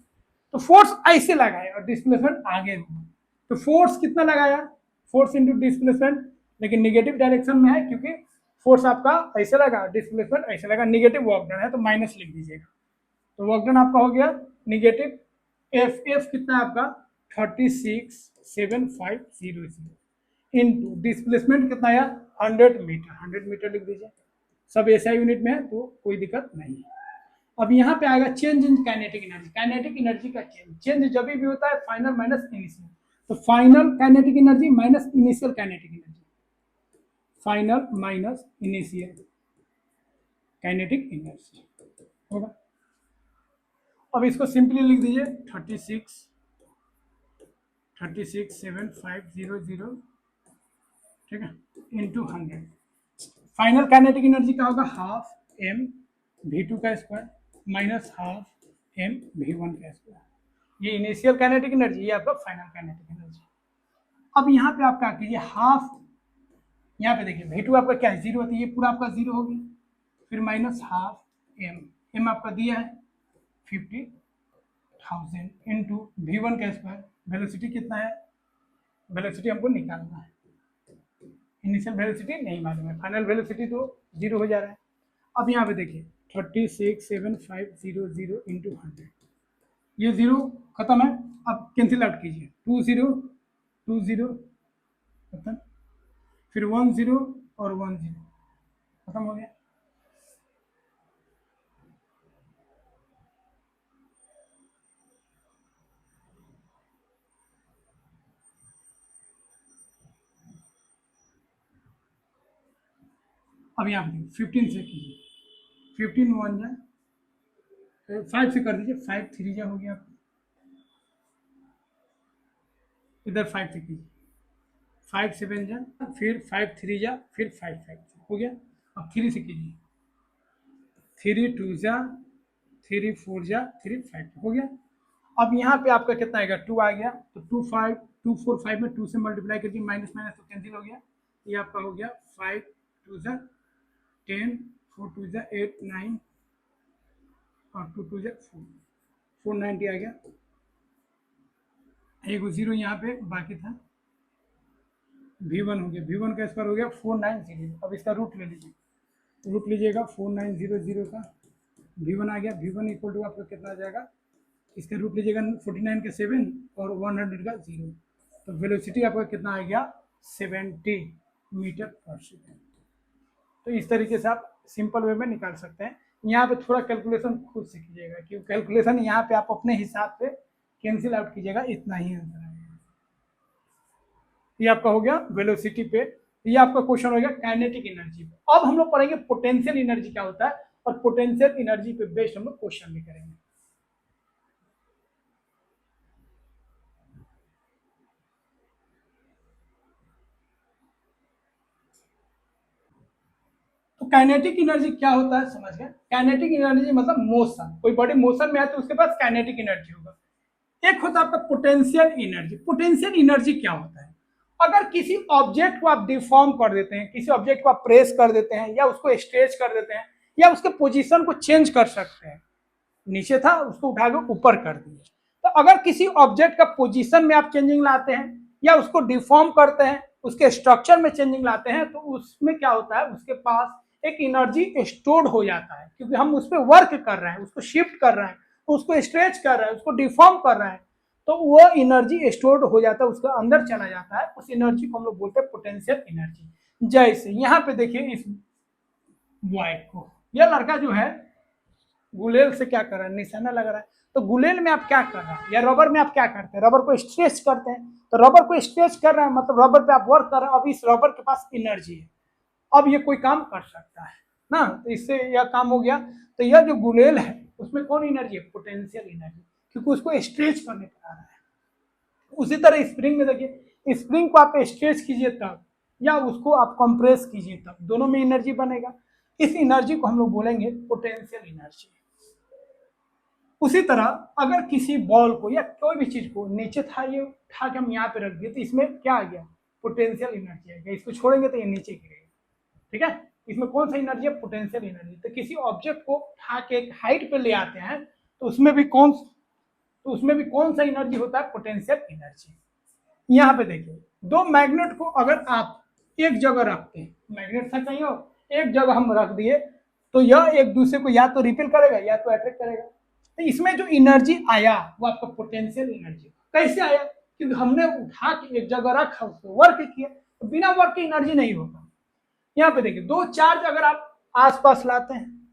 तो फोर्स ऐसे लगाया और डिस्प्लेसमेंट आगे हुआ। तो फोर्स कितना लगाया, फोर्स इंटू डिस्प्लेसमेंट, लेकिन निगेटिव डायरेक्शन में है, क्योंकि फोर्स आपका ऐसे लगा, डिस्प्लेसमेंट ऐसे लगा, निगेटिव वर्क डन है, तो माइनस लिख दीजिएगा। तो वर्क डन आपका हो गया निगेटिव, एफ एफ कितना है आपका 36,7500 इंटू डिस्प्लेसमेंट कितना आया 100 मीटर, 100 मीटर लिख दीजिए, सब ऐसा यूनिट में है तो कोई दिक्कत नहीं है। अब यहाँ पे आएगा change in kinetic energy, kinetic energy का चेंज, चेंज जब भी होता है फाइनल माइनस इनिशियल, तो final kinetic energy minus initial kinetic energy, final minus initial kinetic energy होगा। अब इसको सिंपली लिख दीजिए 36,7500, ठीक है, इंटू 100। फाइनल काइनेटिक एनर्जी क्या होगा, हाफ एम v2 का square minus half M v1 का स्क्वायर। ये इनिशियल काइनेटिक एनर्जी, ये आपका फाइनल काइनेटिक एनर्जी। अब यहाँ पे आप क्या कीजिए, हाफ, यहाँ पे देखिए v2 आपका क्या है, जीरो होती है, ये पूरा आपका जीरो हो गया, फिर माइनस हाफ एम, एम आपका दिया है 50,000 इंटू v1 का स्क्वायर, वेलोसिटी कितना है, वेलोसिटी हमको निकालना है, इनिशियल वेलोसिटी नहीं मालूम है, फाइनल वेलोसिटी तो जीरो हो जा रहा है। अब यहाँ पे देखिए 36,7500 इंटू 100, ये जीरो खत्म है, अब कैंसिल आउट कीजिए, 20 खत्म, फिर 10 और 10 खत्म हो गया। अब यहाँ पे 15 से कीजिए, 15 1 जा, 5 से कर दीजिए, 5 3 जा हो गया, इधर 5 से कीजिए, 5 7 जा, फिर 5 3 जा, फिर 5 5 हो गया। अब 3 से कीजिए, 3 2 जा, 3 4 जा, 3 5 हो गया। अब यहाँ पे आपका कितना आएगा, 2 आ गया, तो 2 5 2 4 5 में 2 से मल्टीप्लाई करके माइनस माइनस तो कैंसिल हो गया, ये आपका हो गया 5 2 जा 10, 4 2 जा 8 9 और 2 2 जा 4, 490 आ गया, एक जीरो यहाँ पे बाकी था, v1 हो गया, v1 का स्क्वायर हो गया 490। अब इसका रूट ले लीजिए, रूट लीजिएगा 4900 का, v1 आ गया, v1 इक्वल टू आपका कितना आ जाएगा इसका रूट लीजिएगा 49 का 7 और 100 का 0, तो वेलोसिटी आपका कितना आ गया 70 मीटर पर सेकेंड। तो इस तरीके से आप सिंपल वे में निकाल सकते हैं। यहाँ पे थोड़ा कैलकुलेशन खुद से कीजिएगा, क्योंकि कैलकुलेशन यहाँ पे आप अपने हिसाब से कैंसिल आउट कीजिएगा, इतना ही आंसर आएगा। ये आपका हो गया वेलोसिटी पे। ये आपका क्वेश्चन हो गया काइनेटिक एनर्जी पे। अब हम लोग पढ़ेंगे पोटेंशियल एनर्जी क्या होता है, और पोटेंशियल एनर्जी पे बेस्ड हम लोग क्वेश्चन भी करेंगे। तो काइनेटिक एनर्जी क्या होता है समझ गए। काइनेटिक एनर्जी मतलब मोशन, कोई बॉडी मोशन में है तो उसके पास काइनेटिक एनर्जी होगा। एक होता है आपका पोटेंशियल एनर्जी। पोटेंशियल एनर्जी क्या होता है, अगर किसी ऑब्जेक्ट को आप डिफॉर्म कर देते हैं, किसी ऑब्जेक्ट को आप प्रेस कर देते हैं या उसको स्ट्रेच कर देते हैं या उसके पोजीशन को चेंज कर सकते हैं, नीचे था उसको उठा के ऊपर कर दिए, तो अगर किसी ऑब्जेक्ट का पोजीशन में आप चेंजिंग लाते हैं या उसको डिफॉर्म करते हैं, उसके स्ट्रक्चर में चेंजिंग लाते हैं, तो उसमें क्या होता है, उसके पास एक एनर्जी स्टोर्ड हो जाता है, क्योंकि हम उस पर वर्क कर रहे हैं, उसको शिफ्ट कर रहे हैं, उसको स्ट्रेच कर रहे हैं, उसको डिफॉर्म कर रहे हैं, तो वो एनर्जी स्टोर्ड हो जाता है, उसके अंदर चला जाता है। उस एनर्जी को हम लोग बोलते हैं पोटेंशियल एनर्जी। जैसे यहाँ पे देखिए इस वाइट को, यह लड़का जो है गुलेल से क्या कर रहा है, निशाना लग रहा है, तो गुलेल में आप क्या कर रहे हैं, या रबर में आप क्या करते हैं, रबर को स्ट्रेच करते हैं, तो रबर को स्ट्रेच कर रहे हैं मतलब रबर पे आप वर्क कर रहे हैं। अब इस रबर के पास एनर्जी है, अब ये कोई काम कर सकता है ना, तो इससे यह काम हो गया। तो यह जो गुलेल है उसमें कौन एनर्जी है, पोटेंशियल एनर्जी, क्योंकि उसको स्ट्रेच करने पर आ रहा है। उसी तरह स्प्रिंग में देखिए, स्प्रिंग को आप स्ट्रेच कीजिए तब, या उसको आप कंप्रेस कीजिए तब, दोनों में एनर्जी बनेगा। इस एनर्जी को हम लोग बोलेंगे पोटेंशियल एनर्जी। उसी तरह अगर किसी बॉल को या कोई भी चीज को नीचे था, ये उठा के हम यहाँ पे रख दिए, तो इसमें क्या आ गया, पोटेंशियल एनर्जी आ गया। इसको छोड़ेंगे तो ये नीचे गिरेगा, ठीक है। इसमें कौन सा एनर्जी है, पोटेंशियल एनर्जी। तो किसी ऑब्जेक्ट को उठा के एक हाइट पे ले आते हैं, तो उसमें भी कौन सा एनर्जी होता है, पोटेंशियल एनर्जी। यहाँ पे देखिए, दो मैग्नेट को अगर आप एक जगह रखते हैं, मैग्नेट था कहीं और, एक जगह हम रख दिए, तो यह एक दूसरे को या तो रिपेल करेगा या तो अट्रैक्ट करेगा। तो इसमें जो एनर्जी आया वो आपका पोटेंशियल एनर्जी। कैसे आया, क्योंकि हमने उठा के एक जगह रखा, उसको वर्क किया, तो बिना वर्क की एनर्जी नहीं होगा। यहाँ पे देखिए, दो चार्ज अगर आप आसपास लाते हैं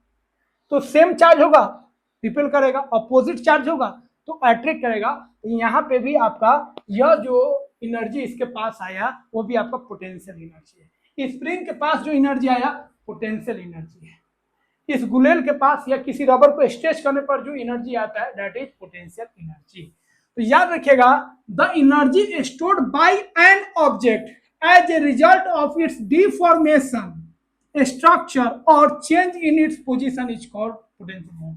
तो सेम चार्ज होगा, रिपेल करेगा, अपोजिट चार्ज होगा तो अट्रैक्ट करेगा। तो यहाँ पे भी आपका यह जो एनर्जी इसके पास आया वो भी आपका पोटेंशियल एनर्जी है। स्प्रिंग के पास जो एनर्जी आया पोटेंशियल एनर्जी है। इस गुलेल के पास या किसी रबर को स्ट्रेच करने पर जो एनर्जी आता है दैट इज पोटेंशियल एनर्जी। तो याद रखिएगा, the energy stored by an object as a result of its deformation structure और change in its position is called potential energy.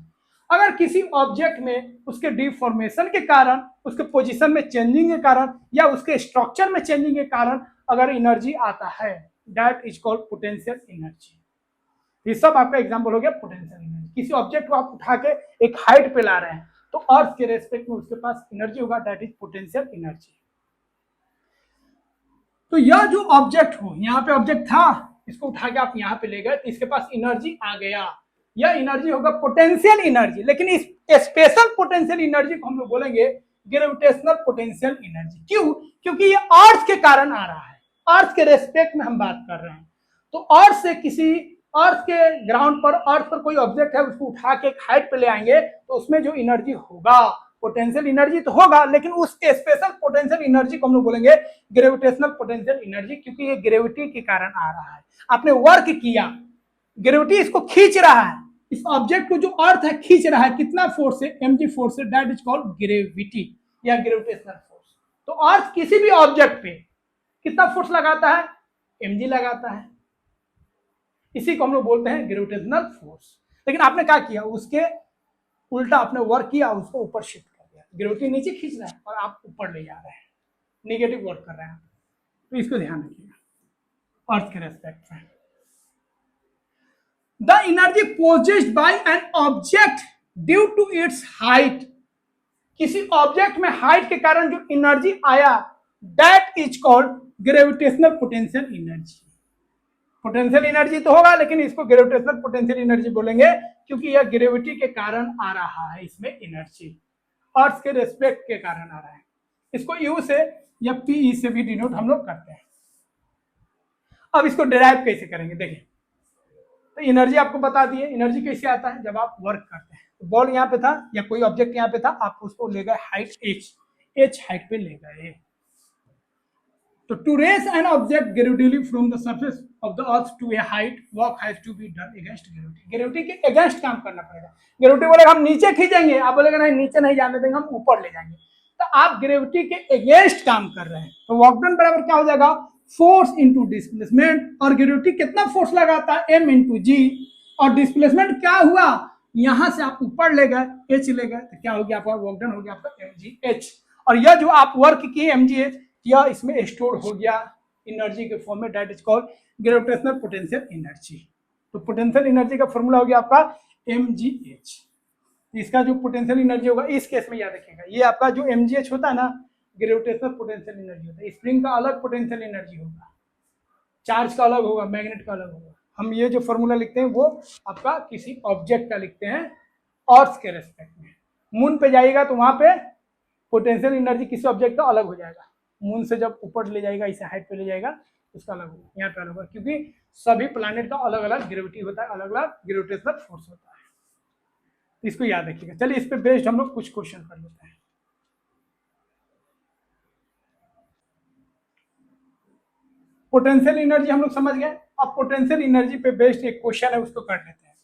अगर किसी ऑब्जेक्ट में उसके डिफॉर्मेशन के कारण, उसके पोजीशन में चेंजिंग के कारण या उसके स्ट्रक्चर में चेंजिंग के कारण अगर एनर्जी आता है that is called potential energy. ये सब आपका एग्जांपल हो गया पोटेंशियल एनर्जी। किसी ऑब्जेक्ट को आप उठा के एक हाइट पे ला रहे हैं तो अर्थ के रेस्पेक्ट में उसके पास एनर्जी होगा, दैट इज पोटेंशियल एनर्जी। तो यह जो ऑब्जेक्ट हो, यहाँ पे ऑब्जेक्ट था, इसको उठा के आप यहाँ पे ले गए तो इसके पास एनर्जी आ गया, यह एनर्जी होगा पोटेंशियल एनर्जी। लेकिन इस स्पेशल पोटेंशियल एनर्जी को हम लोग बोलेंगे ग्रेविटेशनल पोटेंशियल एनर्जी। क्यों, क्योंकि ये अर्थ के कारण आ रहा है, अर्थ के रेस्पेक्ट में हम बात कर रहे हैं। तो अर्थ से किसी, अर्थ के ग्राउंड पर, अर्थ पर कोई ऑब्जेक्ट है, उसको उठा के एक हाइट पे ले आएंगे तो उसमें जो एनर्जी होगा पोटेंशियल एनर्जी तो होगा, लेकिन उस स्पेशल पोटेंशियल एनर्जी को हम लोग बोलेंगे ग्रेविटेशनल पोटेंशियल एनर्जी, क्योंकि ये ग्रेविटी के कारण आ रहा है। आपने वर्क किया, ग्रेविटी इसको खींच रहा है, इस ऑब्जेक्ट को जो अर्थ है खींच रहा है, कितना फोर्स से, mg फोर्स से, दैट इज कॉल्ड ग्रेविटी या ग्रेविटेशनल फोर्स। तो अर्थ किसी भी ऑब्जेक्ट पे कितना फोर्स लगाता है, mg लगाता है, इसी को हम लोग बोलते हैं ग्रेविटेशनल फोर्स। लेकिन आपने क्या किया, उसके उल्टा आपने वर्क किया, उसको ऊपर शिफ्ट कर दिया, ग्रेविटी नीचे खींच रहा है और आप ऊपर ले जा रहे हैं, नेगेटिव वर्क कर रहे हैं। तो इसको ध्यान रखिएगा अर्थ के रेस्पेक्ट में। The energy possessed by an object due to its height, किसी ऑब्जेक्ट में हाइट के कारण जो एनर्जी आया that is called gravitational potential energy. Potential energy तो होगा लेकिन इसको ग्रेविटेशनल पोटेंशियल एनर्जी बोलेंगे, क्योंकि यह ग्रेविटी के कारण आ रहा है इसमें एनर्जी। अर्थ के रेस्पेक्ट के कारण आ रहा है। इसको यू से या पीई से भी डिनोट हम लोग करते हैं। अब इसको डिराइव कैसे करेंगे देखिए, तो एनर्जी आपको बता दिए, एनर्जी कैसे आता है जब आप वर्क करते हैं। तो बॉल यहाँ पे था या कोई ऑब्जेक्ट यहाँ पे था, आप उसको ले गए हाइट एच हाइट पे ले गए। तो to raise an object gravity from the surface of the earth to a height, work has to be done against gravity. Gravity के अगेंस्ट काम करना पड़ेगा। ग्रेविटी बोलेगा हम नीचे खींचेंगे, आप बोलेगा नहीं नीचे नहीं जाने देंगे, हम ऊपर ले जाएंगे। तो आप ग्रेविटी के अगेंस्ट काम कर रहे हैं, तो वर्क डन बराबर क्या हो जाएगा, फोर्स इंटू डिस्प्लेसमेंट। और ग्रेविटी कितना फोर्स लगाता है, एम इंटू जी। और डिस्प्लेसमेंट क्या हुआ, यहां से आप ऊपर ले गए, एच ले गए, तो क्या हो गया आपका वर्क डन हो गया आपका एम जी एच। और यह जो आप वर्क किए एम जी एच, यह इसमें स्टोर हो गया एनर्जी के फॉर्म में, that is called gravitational potential energy. तो पोटेंशियल एनर्जी का फॉर्मूला हो गया आपका एम जी एच। इसका जो पोटेंशियल एनर्जी होगा इस केस में याद रखिएगा, ये आपका जो एम जी एच होता है ना, ग्रेविटेशनल पोटेंशियल एनर्जी होता है। स्प्रिंग का अलग पोटेंशियल एनर्जी होगा, चार्ज का अलग होगा, मैग्नेट का अलग होगा। हम ये जो फॉर्मूला लिखते हैं वो आपका किसी ऑब्जेक्ट का लिखते हैं अर्थ के रेस्पेक्ट में। मून पे जाइएगा तो वहां पे पोटेंशियल एनर्जी किसी ऑब्जेक्ट का अलग हो जाएगा। मून से जब ऊपर ले जाएगा, इसे हाइट पे ले जाएगा, उसका अलग होगा, यहाँ पे अलग होगा, क्योंकि सभी प्लैनेट का अलग अलग ग्रेविटी होता है, अलग अलग ग्रेविटेशनल फोर्स होता है। इसको याद रखिएगा। चलिए इस पे बेस्ड हम लोग कुछ क्वेश्चन कर लेते हैं। पोटेंशियल एनर्जी हम लोग समझ गए। अब पोटेंशियल एनर्जी पे बेस्ड एक क्वेश्चन है, उसको कर लेते हैं।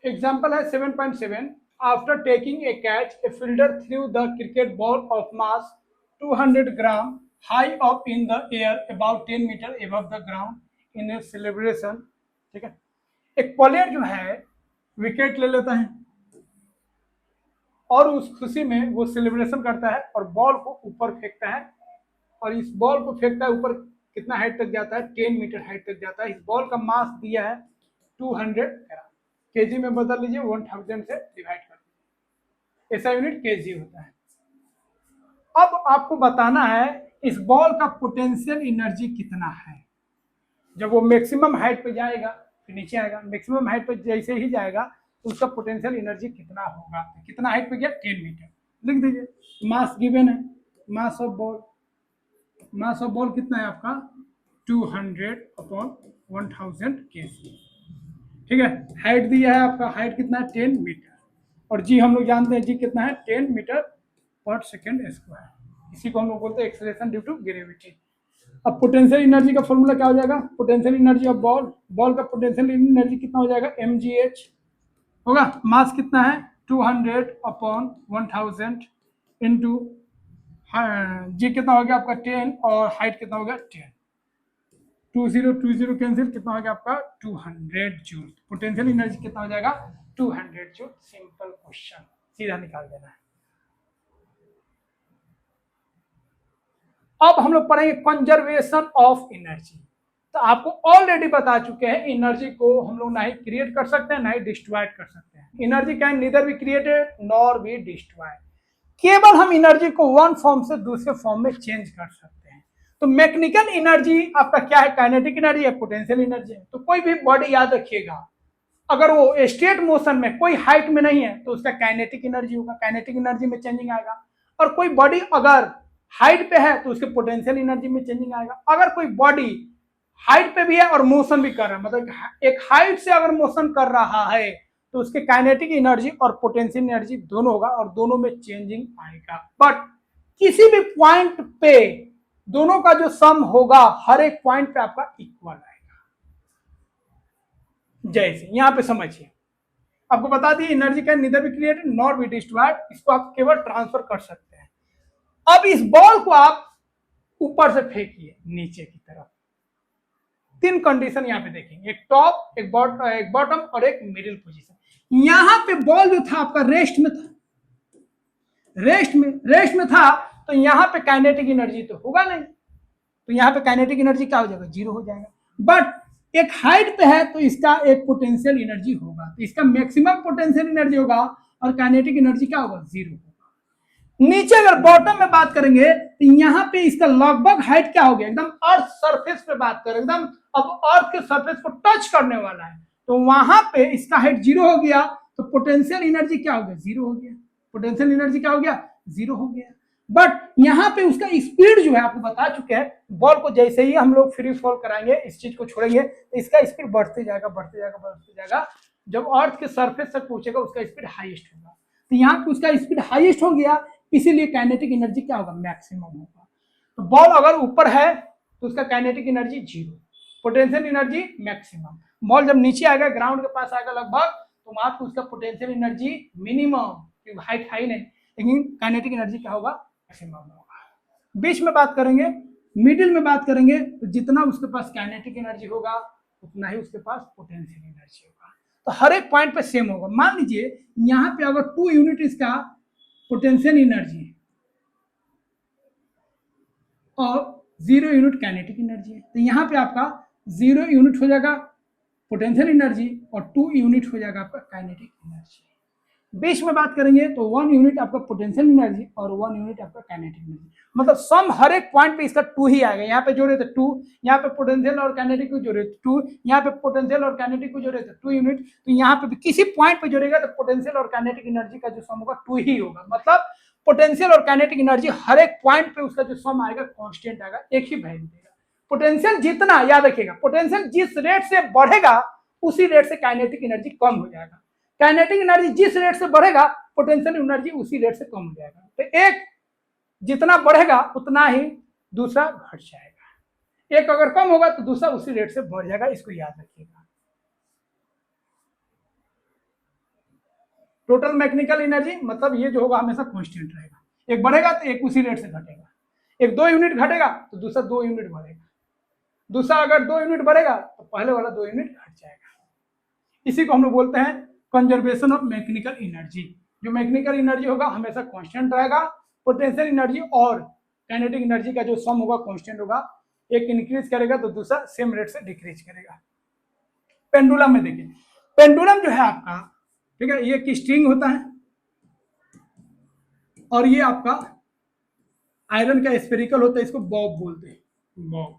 एग्जांपल है 7.7। After taking a catch, a fielder threw the cricket ball of mass 200 gram high up in the air about 10 metre above the ground in a celebration. ठीक है, एक प्लेयर जो है विकेट ले लेता है और उस खुशी में वो सेलिब्रेशन करता है और बॉल को ऊपर फेंकता है। और इस बॉल को फेंकता है ऊपर, कितना हाइट तक जाता है, 10 मीटर हाइट तक जाता है। इस बॉल का मास दिया है 200 ग्राम, केजी में बदल लीजिए, 1000 से डिवाइड कर दीजिए, ऐसा यूनिट केजी होता है। अब आपको बताना है इस बॉल का पोटेंशियल एनर्जी कितना है। जब वो मैक्सिमम हाइट पे जाएगा फिर नीचे आएगा, मैक्सिमम हाइट पे जैसे ही जाएगा तो उसका पोटेंशियल एनर्जी कितना होगा। कितना हाइट पे गया, 10 मीटर, लिख दीजिए। मास गिवन है, mass of ball, mass of ball कितना है आपका 200/1000 केजी। ठीक है, हाइट दिया है आपका, हाइट कितना है 10 मीटर, और जी हम लोग जानते हैं जी कितना है 10 मीटर पर सेकेंड स्क्वायर। इसी को हम लोग बोलते हैं एक्सेलरेशन ड्यू टू ग्रेविटी। अब पोटेंशियल एनर्जी का फॉर्मूला क्या हो जाएगा, potential energy of ball, ball का पोटेंशियल एनर्जी कितना हो जाएगा mgh होगा। मास कितना है 200/1000 इंटू जी कितना हो गया आपका 10 और हाइट कितना हो गया 10, 20 कैंसिल, कितना हो गया आपका 200 जूल। पोटेंशियल एनर्जी कितना हो जाएगा 200 जूल। सिंपल क्वेश्चन, सीधा निकाल देना है। अब हम लोग पढ़ेंगे कंजर्वेशन ऑफ एनर्जी। तो आपको ऑलरेडी बता चुके हैं एनर्जी को हम लोग ना ही क्रिएट कर सकते हैं ना ही डिस्ट्रॉय कर सकते हैं। Energy can neither be created nor be destroy. केवल हम एनर्जी को वन फॉर्म से दूसरे फॉर्म में चेंज कर सकते हैं। तो मैकेनिकल एनर्जी आपका क्या है, काइनेटिक एनर्जी है, पोटेंशियल एनर्जी है। तो कोई भी बॉडी याद रखिएगा, अगर वो स्टेट मोशन में कोई हाइट में नहीं है तो उसका काइनेटिक एनर्जी होगा, काइनेटिक एनर्जी में चेंजिंग आएगा। और कोई बॉडी अगर हाइट पे है तो उसके पोटेंशियल एनर्जी में चेंजिंग आएगा। अगर कोई बॉडी हाइट पे भी है और मोशन भी कर रहा है, मतलब एक हाइट से अगर मोशन कर रहा है तो उसके काइनेटिक एनर्जी और पोटेंशियल एनर्जी दोनों होगा और दोनों में चेंजिंग आएगा। बट किसी भी पॉइंट पे दोनों का जो सम होगा हर एक पॉइंट पे आपका इक्वल आएगा। जैसे यहां पे समझिए, आपको बता दिए energy can neither be created nor be destroyed, इसको आप केवल ट्रांसफर कर सकते हैं। अब इस बॉल को आप ऊपर से फेंकिए नीचे की तरफ। तीन कंडीशन यहाँ पे देखेंगे, एक टॉप, एक बॉटम और एक मिडिल पोजीशन। यहां पे बॉल जो था आपका रेस्ट में था, रेस्ट में था, तो यहां पे काइनेटिक एनर्जी तो होगा नहीं, तो यहां पे काइनेटिक एनर्जी क्या हो जाएगा, जीरो हो जाएगा। बट एक हाइट पे है तो इसका एक पोटेंशियल एनर्जी होगा, तो इसका मैक्सिमम पोटेंशियल एनर्जी होगा और काइनेटिक एनर्जी क्या होगा, जीरो होगा। नीचे अगर बॉटम में बात करेंगे तो यहाँ पे इसका लगभग हाइट क्या हो गया, एकदम अर्थ सरफेस पे बात करें, एकदम अब अर्थ के सरफेस को टच करने वाला है, तो वहां पे इसका हाइट जीरो हो गया, तो पोटेंशियल एनर्जी क्या हो गया, जीरो हो गया। पोटेंशियल एनर्जी क्या हो गया, जीरो हो गया। बट यहाँ पे उसका स्पीड जो है आपको बता चुके हैं, बॉल को जैसे ही हम लोग फ्री फॉल कराएंगे, इस चीज को छोड़ेंगे तो इसका स्पीड बढ़ते जाएगा बढ़ते जाएगा बढ़ते जाएगा, जब अर्थ के सरफेस तक पहुंचेगा उसका स्पीड हाईएस्ट होगा। तो यहाँ पे उसका स्पीड हाईएस्ट हो गया, इसीलिए काइनेटिक एनर्जी क्या होगा, मैक्सिमम होगा। तो बॉल अगर ऊपर है तो उसका kinetic energy zero, potential energy maximum. Ball जब नीचे आएगा, ग्राउंड के पास आएगा लगभग, तो वहां पर उसका पोटेंशियल एनर्जी मिनिमम, क्योंकि हाइट हाई नहीं, लेकिन काइनेटिक एनर्जी क्या होगा, मैक्सिमम होगा। बीच में बात करेंगे, मिडिल में बात करेंगे, तो जितना उसके पास काइनेटिक एनर्जी होगा उतना ही उसके पास पोटेंशियल एनर्जी होगा। तो हर एक पॉइंट पे सेम होगा। मान लीजिए यहाँ पे अगर 2 यूनिट इसका पोटेंशियल एनर्जी और 0 यूनिट काइनेटिक एनर्जी है, तो यहाँ पे आपका 0 यूनिट हो जाएगा पोटेंशियल एनर्जी और 2 यूनिट हो जाएगा आपका काइनेटिक एनर्जी। बीच में बात करेंगे तो 1 यूनिट आपका पोटेंशियल एनर्जी और 1 यूनिट आपका काइनेटिक एनर्जी, मतलब सम हर एक पॉइंट पे इसका 2 ही आएगा। यहाँ पे जोड़े तो 2, यहाँ पे पोटेंशियल और काइनेटिक को जोड़े तो 2, यहाँ पे पोटेंशियल और काइनेटिक को जोड़े तो 2 यूनिट, तो यहाँ पे भी किसी पॉइंट पे जोड़ेगा तो पोटेंशियल और काइनेटिक एनर्जी का जो सम होगा 2 ही होगा। मतलब पोटेंशियल और काइनेटिक एनर्जी हर एक पॉइंट पे उसका जो सम आएगा कॉन्स्टेंट आएगा, एक ही वैल्यू देगा। पोटेंशियल जितना, याद रखिएगा, पोटेंशियल जिस रेट से बढ़ेगा उसी रेट से काइनेटिक एनर्जी कम हो जाएगा। काइनेटिक एनर्जी जिस रेट से बढ़ेगा पोटेंशियल एनर्जी उसी रेट से कम हो जाएगा। तो एक जितना बढ़ेगा उतना ही दूसरा घट जाएगा, एक अगर कम होगा तो दूसरा उसी रेट से बढ़ जाएगा, इसको याद रखिएगा। टोटल मैकेनिकल एनर्जी मतलब ये जो होगा हमेशा कांस्टेंट रहेगा, एक बढ़ेगा तो एक उसी रेट से घटेगा, एक 2 यूनिट घटेगा तो दूसरा 2 यूनिट बढ़ेगा, दूसरा अगर 2 यूनिट बढ़ेगा तो पहले वाला 2 यूनिट घट जाएगा। इसी को हम लोग बोलते हैं कंजर्वेशन ऑफ मैकेनिकल एनर्जी। जो मैकेनिकल एनर्जी होगा हमेशा कांस्टेंट रहेगा, पोटेंशियल एनर्जी और काइनेटिक एनर्जी का जो सम होगा कांस्टेंट होगा, एक इंक्रीज करेगा तो दूसरा सेम रेट से डिक्रीज करेगा। पेंडुलम में देखिए, पेंडुलम जो है आपका, ठीक है, ये एक स्ट्रिंग होता है और ये आपका आयरन का स्फेरिकल होता है, इसको बॉब बोलते हैं, बॉब।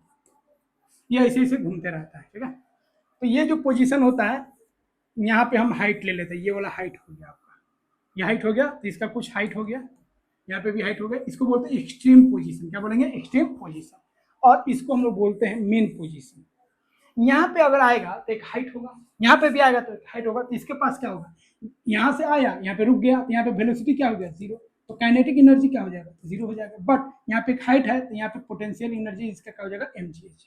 ये ऐसे ऐसे घूमते रहता है, ठीक है। तो ये जो पोजीशन होता है, यहाँ पे हम हाइट ले लेते हैं, ये वाला हाइट हो गया आपका, ये हाइट हो गया तो इसका कुछ हाइट हो गया, यहाँ पे भी हाइट हो गया, इसको बोलते हैं एक्सट्रीम पोजीशन। क्या बोलेंगे, एक्सट्रीम पोजीशन। और इसको हम लोग बोलते हैं मेन पोजीशन। यहाँ पे अगर आएगा तो एक हाइट होगा, यहाँ पे भी आएगा तो एक हाइट होगा, तो इसके पास क्या होगा, यहाँ से आया, यहाँ पे रुक गया, तो यहाँ पे वेलोसिटी क्या हो गया, जीरो, तो काइनेटिक एनर्जी क्या हो जाएगा, जीरो हो जाएगा। बट यहाँ पे एक हाइट है तो यहाँ पे पोटेंशियल एनर्जी इसका क्या हो जाएगा, mgh।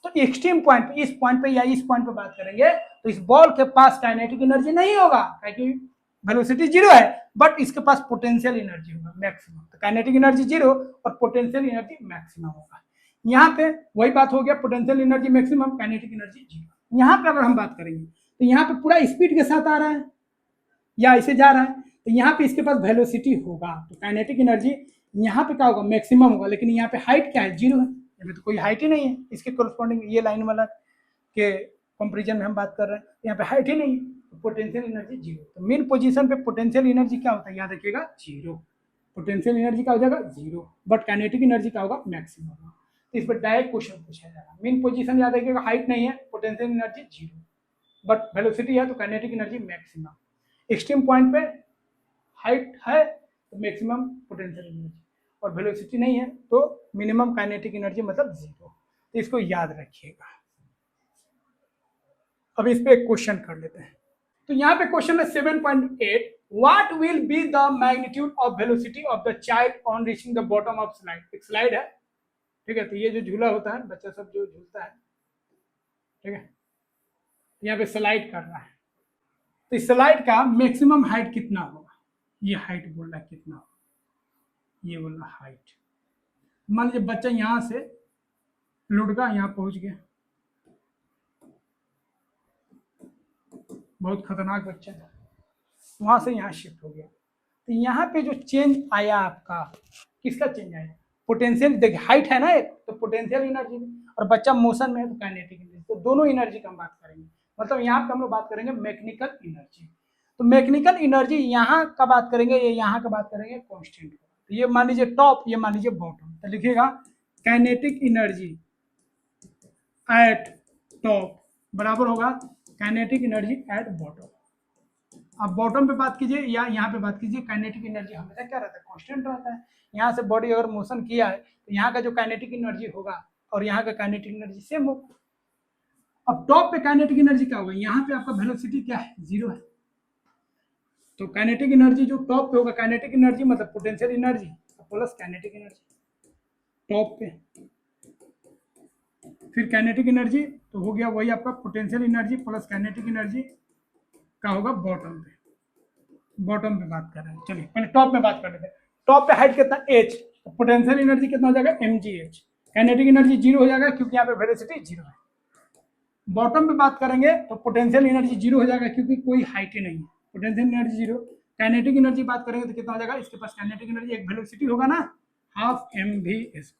तो एक्सट्रीम पॉइंट पे, इस पॉइंट पे या इस पॉइंट पे बात करेंगे तो इस बॉल के पास काइनेटिक एनर्जी नहीं होगा, क्योंकि वेलोसिटी जीरो है, बट इसके पास पोटेंशियल एनर्जी होगा मैक्सिमम। तो काइनेटिक एनर्जी जीरो और पोटेंशियल एनर्जी मैक्सिमम होगा। यहाँ पे वही बात हो गया, potential energy maximum, kinetic energy zero. यहाँ पे अगर हम बात करेंगे तो यहाँ पे पूरा स्पीड के साथ आ रहा है या ऐसे जा रहा है, तो यहाँ पे इसके पास वेलोसिटी होगा, तो काइनेटिक एनर्जी यहाँ पे क्या होगा, मैक्सिमम होगा। लेकिन यहाँ पे हाइट क्या है, जीरो है, यहाँ पे तो कोई हाइट ही नहीं है, इसके कोरस्पॉन्डिंग ये लाइन वाला के कंपेरिजन में हम बात कर रहे हैं, यहाँ पे हाइट ही नहीं है, तो पोटेंशियल एनर्जी जीरो। तो मेन पोजीशन पे पोटेंशियल एनर्जी क्या होता है, याद रखिएगा, जीरो। पोटेंशियल एनर्जी क्या हो जाएगा, जीरो, बट काइनेटिक एनर्जी क्या होगा, मैक्सिमम होगा। तो इस पर डायरेक्ट क्वेश्चन पूछा जाएगा। मेन पोजीशन याद रखिएगा, हाइट नहीं है, potential energy zero, but velocity है तो kinetic energy maximum. Extreme point पे हाइट है तो मैक्सिमम पोटेंशियल एनर्जी, और वेलोसिटी नहीं है तो मिनिमम काइनेटिक एनर्जी मतलब जीरो। तो इसको याद रखिएगा। अब इस पे एक क्वेश्चन कर लेते हैं। तो यहाँ पे क्वेश्चन है 7.8, what will be the magnitude of velocity of the child on reaching the bottom of slide. एक स्लाइड है, ठीक है, तो ये जो झूला होता है, बच्चा सब जो झूलता है, ठीक है, यहाँ पे स्लाइड कर रहा है, तो इस स्लाइड का मैक्सिमम हाइट कितना होगा, ये हाइट बोल रहा है कितना होगा, ये बोल रहा हाइट। मान लीजिए बच्चा यहाँ से लुढ़का यहाँ पहुंच गया, बहुत खतरनाक बच्चा है, वहां से यहाँ शिफ्ट हो गया, तो यहाँ पे जो चेंज आया आपका, किसका चेंज आया, पोटेंशियल। देखिए हाइट है ना एक, तो पोटेंशियल एनर्जी, और बच्चा मोशन में है तो काइनेटिक एनर्जी, तो दोनों एनर्जी का हम बात करेंगे। मतलब यहाँ पे हम लोग बात करेंगे मैकेनिकल एनर्जी। तो मैकेनिकल एनर्जी यहाँ का बात करेंगे, ये यहाँ का बात करेंगे कॉन्स्टेंट। तो ये मान लीजिए टॉप, ये मान लीजिए बॉटम, तो लिखिएगा काइनेटिक एनर्जी एट टॉप बराबर होगा काइनेटिक एनर्जी एट बॉटम। अब बॉटम पे बात कीजिए या यहाँ पे बात कीजिए, काइनेटिक एनर्जी हमेशा क्या रहता है, कांस्टेंट रहता है। यहाँ से बॉडी अगर मोशन किया है तो यहाँ का जो काइनेटिक एनर्जी होगा और यहाँ का काइनेटिक एनर्जी सेम होगा। अब टॉप पे काइनेटिक एनर्जी क्या होगा, यहाँ पे आपका वेलोसिटी क्या है, 0 है, तो काइनेटिक एनर्जी जो टॉप पे होगा, काइनेटिक एनर्जी मतलब potential energy plus kinetic energy top पे, फिर काइनेटिक एनर्जी तो हो गया वही आपका potential energy plus kinetic energy का होगा बॉटम पे। बॉटम पे बात कर रहे हैं, चलिए पहले टॉप में बात कर लेते हैं। टॉप पे हाइट कितना, h, तो पोटेंशियल एनर्जी कितना हो जाएगा, mgh, काइनेटिक एनर्जी 0 हो जाएगा क्योंकि यहाँ पे वेलोसिटी 0 है। बॉटम पे बात करेंगे तो पोटेंशियल एनर्जी 0 हो जाएगा क्योंकि कोई हाइट ही नहीं है, पोटेंशियल एनर्जी 0। काइनेटिक एनर्जी बात करेंगे तो कितना हो जाएगा, इसके पास काइनेटिक एनर्जी एक वेलोसिटी होगा ना, हाफ mv²,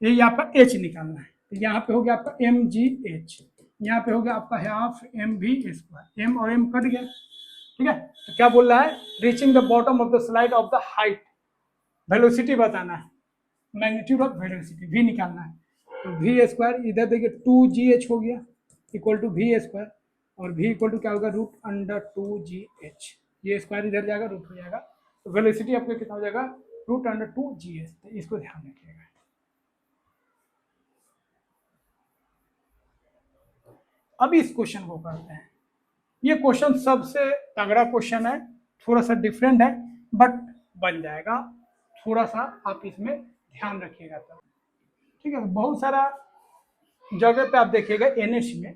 यही आपका h निकालना है, तो यहाँ पे हो गया आपका mgh, यहाँ पे हो गया आपका हाफ mv², m और m कट गया, ठीक है। तो क्या बोल रहा है, reaching the bottom of the slide of the height, velocity बताना है, मैग्नीट्यूड ऑफ वेलोसिटी v निकालना है, तो v², इधर देखिए 2gh हो गया इक्वल टू v², और v इक्वल टू क्या होगा, √2gh, ये स्क्वायर इधर जाएगा, रूट हो जाएगा, तो वेलोसिटी आपका कितना हो जाएगा, √2gh, तो इसको ध्यान रखिएगा। अब इस क्वेश्चन को करते हैं, ये क्वेश्चन सबसे तगड़ा क्वेश्चन है, थोड़ा सा डिफरेंट है बट बन जाएगा, थोड़ा सा आप इसमें ध्यान रखिएगा तब, ठीक है। बहुत सारा जगह पे आप देखिएगा एनएच में,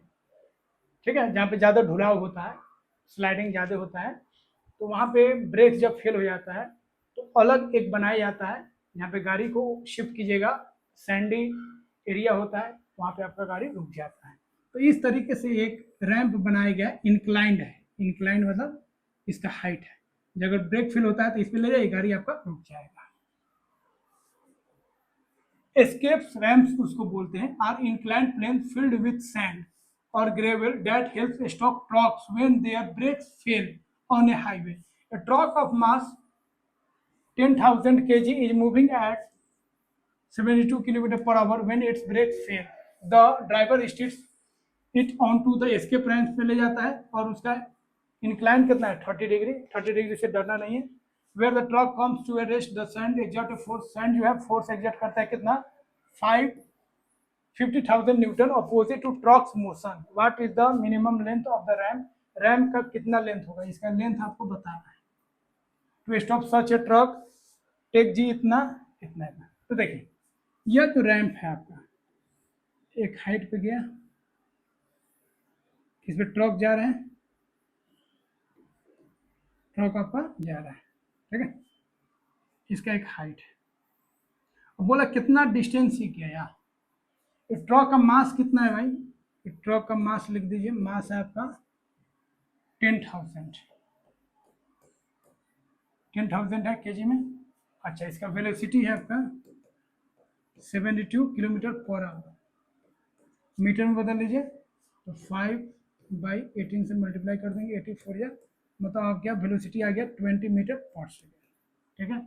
ठीक है, जहाँ पे ज़्यादा ढुलाव होता है, स्लाइडिंग ज़्यादा होता है, तो वहाँ पे ब्रेक जब फेल हो जाता है तो अलग एक बनाया जाता है, यहाँ पे गाड़ी को शिफ्ट कीजिएगा, सैंडी एरिया होता है, वहाँ पे आपका गाड़ी रुक जाता है। तो इस तरीके से एक रैंप बनाया गया, इंक्लाइंड है, इंक्लाइंड मतलब इसका हाइट है, जब अगर ब्रेक फेल होता है तो इस पर ले जाइए, गाड़ी आपका रुक जाएगा। एस्केप्स रैम्प्स उसको बोलते हैं, are inclined plane filled with sand और gravel that helps stop trucks when their brakes fail on a highway. A truck of mass 10,000 kg is moving at 72 km per hour when its brakes fail. The driver steers it onto the escape ramp पे ले जाता है और उसका इंक्लाइन कितना है, 30 डिग्री, 30 डिग्री से डरना नहीं है। Where the truck comes to a rest, the sand exert a force, sand जो है फोर्स एक्सर्ट करता है कितना, 50,000 newton opposite to trucks motion. What is the minimum length of the ramp, ramp का कितना लेंथ होगा, इसका लेंथ आपको बताना है। To stop such a truck take g इतना इतना इतना। तो देखिए यह तो रैंप है आपका, एक हाइट पे गया, इस पे ट्रक जा रहे हैं, ट्रक आपका जा रहा है, ठीक है, इसका एक हाइट है। अब बोला कितना डिस्टेंस ही किया यार, ट्रक का मास कितना है भाई, ट्रक का मास लिख दीजिए, मास है आपका 10,000, 10,000 है केजी में। अच्छा, इसका वेलोसिटी है आपका 72 किलोमीटर पर आवर, मीटर में बदल लीजिए तो 5/18 से मल्टीप्लाई कर देंगे, 84 या मतलब आप क्या वेलोसिटी आ गया 20 मीटर पर सेकेंड, ठीक है।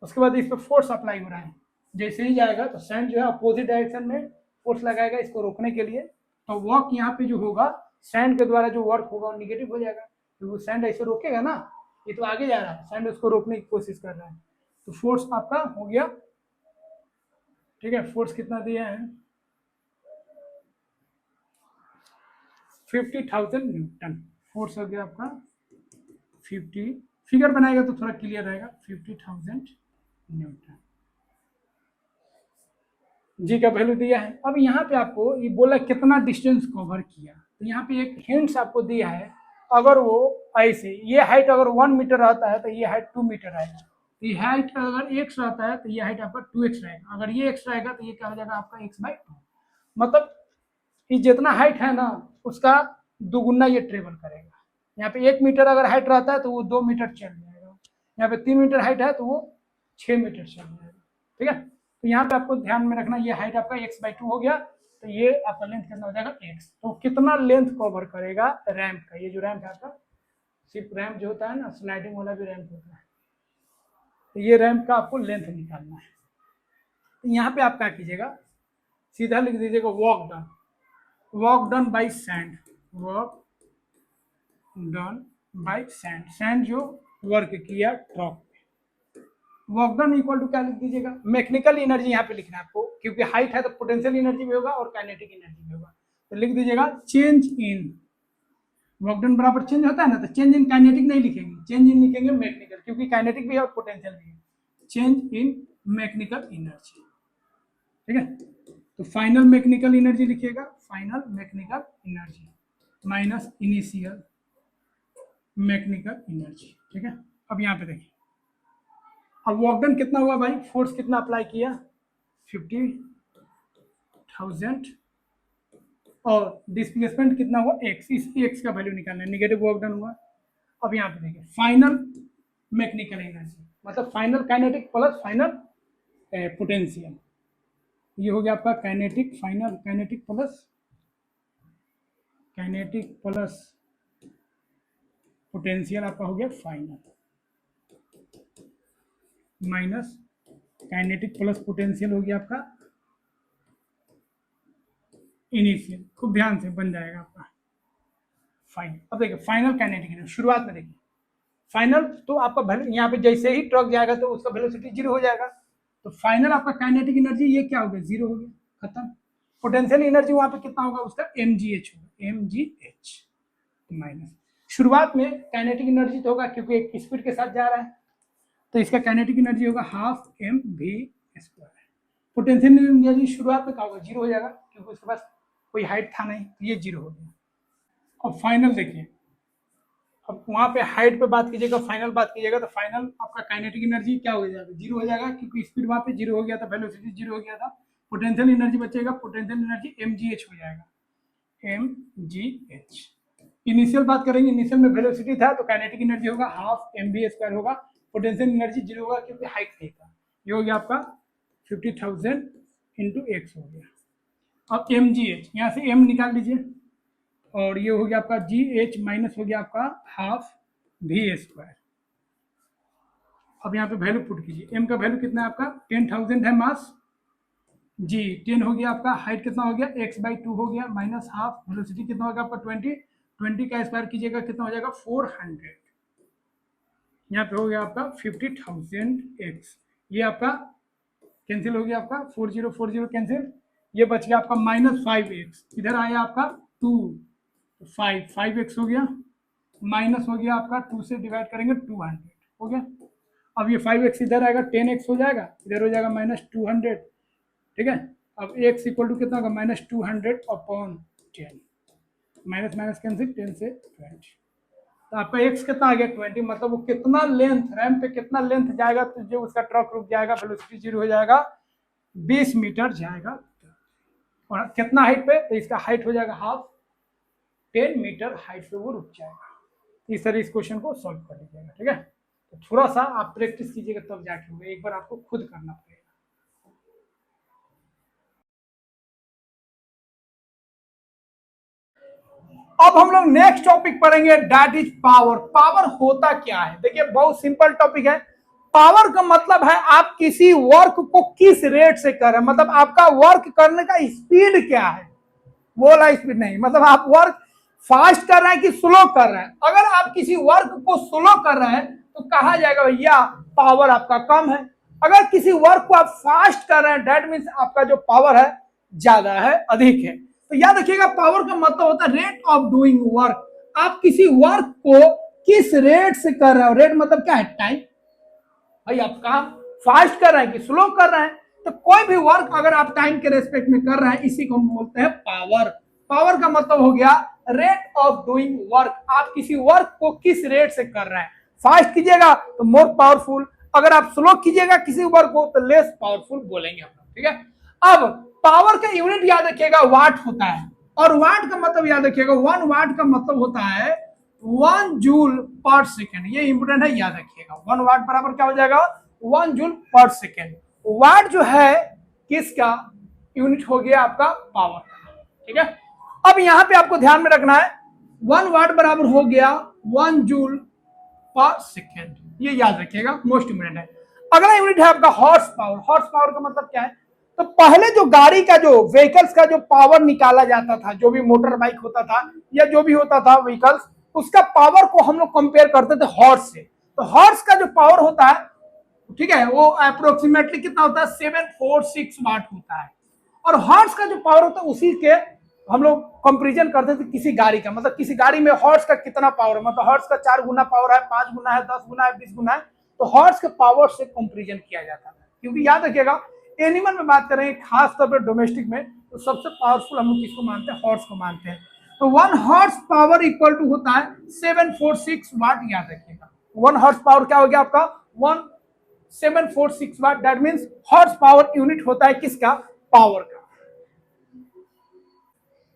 उसके बाद इस पर फोर्स अप्लाई हो रहा है, जैसे ही जाएगा तो सैंड जो है अपोजिट डायरेक्शन में फोर्स लगाएगा इसको रोकने के लिए, तो वर्क यहाँ पे जो होगा सैंड के द्वारा जो वर्क होगा वो निगेटिव हो जाएगा, तो वो सैंड ऐसे रोकेगा ना, ये तो आगे जा रहा है, सैंड उसको रोकने की कोशिश कर रहा है, तो फोर्स आपका हो गया, ठीक है। फोर्स कितना दिया है, 50,000 न्यूटन, फोर्स हो गया आपका 50, फिगर बनाएगा तो थोड़ा क्लियर रहेगा, 50,000 न्यूटन, जी का वैल्यू दिया है। अब यहाँ पे आपको ये बोला कितना डिस्टेंस कवर किया, तो यहाँ पे एक हिंट्स आपको दिया है, अगर वो ऐसे ये हाइट अगर 1 मीटर रहता है तो ये हाइट 2 मीटर आएगा, तो ये हाइट अगर x रहता है तो ये हाइट आपका 2x रहेगा, अगर ये x रहेगा तो ये क्या हो जाएगा आपका x/2, मतलब ये जितना हाइट है ना उसका दुगुना ये ट्रेवल करेगा। यहाँ पे 1 मीटर अगर हाइट रहता है तो वो 2 मीटर चल जाएगा, यहाँ पे 3 मीटर हाइट है तो वो 6 मीटर चल जाएगा, ठीक है। तो यहाँ पे आपको ध्यान में रखना, ये हाइट आपका x/2 हो गया, तो ये आपका लेंथ कितना हो जाएगा x, तो कितना लेंथ कवर करेगा रैंप का, ये जो रैंप है आपका, सिर्फ रैंप जो होता है ना, स्लाइडिंग वाला भी रैंप होता है, तो ये रैंप का आपको लेंथ निकालना है। तो यहाँ पे आप क्या कीजिएगा, सीधा लिख दीजिएगा work done, work done by sand, work done by sand, sand जो वर्क किया truck, work done equal to क्या लिख दीजिएगा, मैकेनिकल एनर्जी यहाँ पे लिखना है आपको, क्योंकि हाइट है तो पोटेंशियल एनर्जी भी होगा और काइनेटिक एनर्जी भी होगा, तो लिख दीजिएगा चेंज इन, वर्क डन बराबर चेंज होता है ना, तो चेंज इन काइनेटिक नहीं लिखेंगे, चेंज इन लिखेंगे मैकेनिकल, क्योंकि काइनेटिक भी है और पोटेंशियल भी है, चेंज इन मैकेनिकल एनर्जी, ठीक है। तो फाइनल मैकेनिकल एनर्जी लिखिएगा, final mechanical energy minus initial mechanical energy, ठीक है। अब यहाँ पे देखिए, अब वर्क डन कितना हुआ भाई, फोर्स कितना अप्लाई किया 50,000 और डिस्प्लेसमेंट कितना हुआ x, इस x का वैल्यू निकालना है, नेगेटिव वर्क डन हुआ। अब यहाँ पे देखिए फाइनल मैकेनिकल एनर्जी मतलब final kinetic plus final potential, ये हो गया आपका kinetic, final kinetic plus potential आपका हो गया final, minus kinetic plus potential हो गया आपका इनिशियल, खूब ध्यान से बन जाएगा आपका फाइनल। अब देखिए फाइनल काइनेटिक एनर्जी, शुरुआत में देखिए फाइनल तो आपका वैल्यू यहाँ पे जैसे ही ट्रक जाएगा तो उसका वेलोसिटी जीरो हो जाएगा, तो फाइनल आपका काइनेटिक एनर्जी ये क्या हो गया, जीरो हो गया, खत्म। पोटेंशियल एनर्जी वहां पे कितना होगा उसका mgh होगा, mgh माइनस, शुरुआत में काइनेटिक एनर्जी तो होगा क्योंकि एक स्पीड के साथ जा रहा है, तो इसका काइनेटिक एनर्जी होगा हाफ mv²। पोटेंशियल एनर्जी शुरुआत में क्या होगा, जीरो हो जाएगा क्योंकि उसके पास कोई हाइट था नहीं, तो ये जीरो हो गया। अब फाइनल देखिए, अब वहां पे हाइट पे बात कीजिएगा, फाइनल बात कीजिएगा, तो फाइनल आपका काइनेटिक एनर्जी क्या हो जाएगा, जीरो हो जाएगा क्योंकि स्पीड वहां पे जीरो हो गया था, वेलोसिटी जीरो हो गया था। पोटेंशियल एनर्जी बचेगा, पोटेंशियल एनर्जी mgh हो जाएगा, mgh। इनिशियल बात करेंगे, इनिशियल में वेलोसिटी था तो काइनेटिक एनर्जी होगा हाफ mv² होगा, पोटेंशियल एनर्जी जीरो होगा क्योंकि हाइट नहीं था, ये हो गया आपका 50,000 इंटू x हो गया। अब mgh यहाँ से m निकाल लीजिए और ये हो गया आपका gh माइनस हो गया आपका हाफ v²। अब यहाँ पे वैल्यू पुट कीजिए, m का वैल्यू कितना है आपका 10,000 है मास, g 10 हो गया आपका, हाइट कितना हो गया x/2 हो गया, माइनस हाफ, वेलोसिटी कितना हो गया आपका 20 का स्क्वायर कीजिएगा कितना हो जाएगा 400, यहाँ पे हो गया आपका 50,000x, ये आपका कैंसिल हो गया आपका 4040 कैंसिल, ये बच गया आपका -5x, इधर आया आपका 2, 5x हो गया, माइनस हो गया आपका 2 से डिवाइड करेंगे 200 हो गया। अब ये 5x इधर आएगा 10x हो जाएगा, इधर हो जाएगा -200, ठीक है। अब x इक्वल टू कितना होगा -200/10, माइनस माइनस कैंसिल 10 से 20, तो आपका x कितना आ गया 20, मतलब वो कितना लेंथ रैंप पे कितना लेंथ जाएगा तो जो उसका ट्रक रुक जाएगा, वेलोसिटी जीरो हो जाएगा, 20 मीटर जाएगा, और कितना हाइट पे, तो इसका हाइट हो जाएगा हाफ, 10 मीटर हाइट पे वो रुक जाएगा। इस तरह इस क्वेश्चन को सॉल्व कर लीजिएगा, ठीक है। तो थोड़ा सा आप प्रैक्टिस कीजिएगा तब जाके होगा, एक बार आपको खुद करना पड़ेगा। अब हम लोग नेक्स्ट टॉपिक पढ़ेंगे, दैट इज पावर। पावर होता क्या है, देखिए बहुत सिंपल टॉपिक है। पावर का मतलब है आप किसी वर्क को किस रेट से कर रहे हैं, मतलब आपका वर्क करने का स्पीड क्या है, वो वाला स्पीड नहीं, मतलब आप वर्क फास्ट कर रहे हैं कि स्लो कर रहे हैं। अगर आप किसी वर्क को स्लो कर रहे हैं तो कहा जाएगा भैया पावर आपका कम है। अगर किसी वर्क को आप फास्ट कर रहे हैं दैट मीन्स आपका जो पावर है ज्यादा है, अधिक है। तो याद रखिएगा पावर का मतलब होता है रेट ऑफ डूइंग वर्क, आप किसी वर्क को किस रेट से कर रहे हो, रेट मतलब क्या है, टाइम। भाई आप काम फास्ट कर रहे हैं कि स्लो कर रहे हैं, तो कोई भी वर्क अगर आप टाइम के रेस्पेक्ट में कर रहे हैं इसी को हम बोलते हैं पावर। पावर का मतलब हो गया रेट ऑफ डूइंग वर्क, आप किसी वर्क को किस रेट से कर रहे हैं। फास्ट कीजिएगा तो मोर पावरफुल, अगर आप स्लो कीजिएगा किसी वर्क को तो लेस पावरफुल बोलेंगे हम लोग, ठीक है। अब पावर का यूनिट याद रखिएगा वाट होता है, और वाट का मतलब याद रखिएगा 1 वाट का मतलब होता है 1 जूल पर सेकेंड, ये इंपोर्टेंट है याद रखिएगा। 1 वाट बराबर क्या हो जाएगा 1 जूल पर सेकेंड। वाट जो है किसका यूनिट हो गया आपका पावर, ठीक है। अब यहां पे आपको ध्यान में रखना है 1 वाट बराबर हो गया 1 जूल पर सेकेंड, ये याद रखिएगा, मोस्ट इंपोर्टेंट है। अगला यूनिट है आपका हॉर्स पावर। हॉर्स पावर का मतलब क्या है, तो पहले जो गाड़ी का जो व्हीकल्स का जो पावर निकाला जाता था, जो भी मोटर बाइक होता था या जो भी होता था व्हीकल्स, उसका पावर को हम लोग कंपेयर करते थे हॉर्स से। तो हॉर्स का जो पावर होता है, ठीक है, वो अप्रोक्सीमेटली कितना होता है, 746 वाट होता है। और हॉर्स का जो पावर होता है उसी के हम लोग कंपेरिजन करते थे किसी गाड़ी का, मतलब किसी गाड़ी में हॉर्स का कितना पावर है, मतलब हॉर्स का 4 गुना पावर है, 5 गुना है, 10 गुना है, 20 गुना है, तो हॉर्स के पावर से कंपेरिजन किया जाता था। क्योंकि याद रखिएगा, एनिमल में बात करें खास तौर पर डोमेस्टिक में, तो सबसे पावरफुल हम लोग किसको मानते हैं, हॉर्स को मानते हैं। तो 1 हॉर्स पावर इक्वल टू होता है 746 वाट, याद रखिएगा। 1 हॉर्स पावर क्या हो गया आपका, 1746 watt, that means horse power unit होता है किसका, पावर का।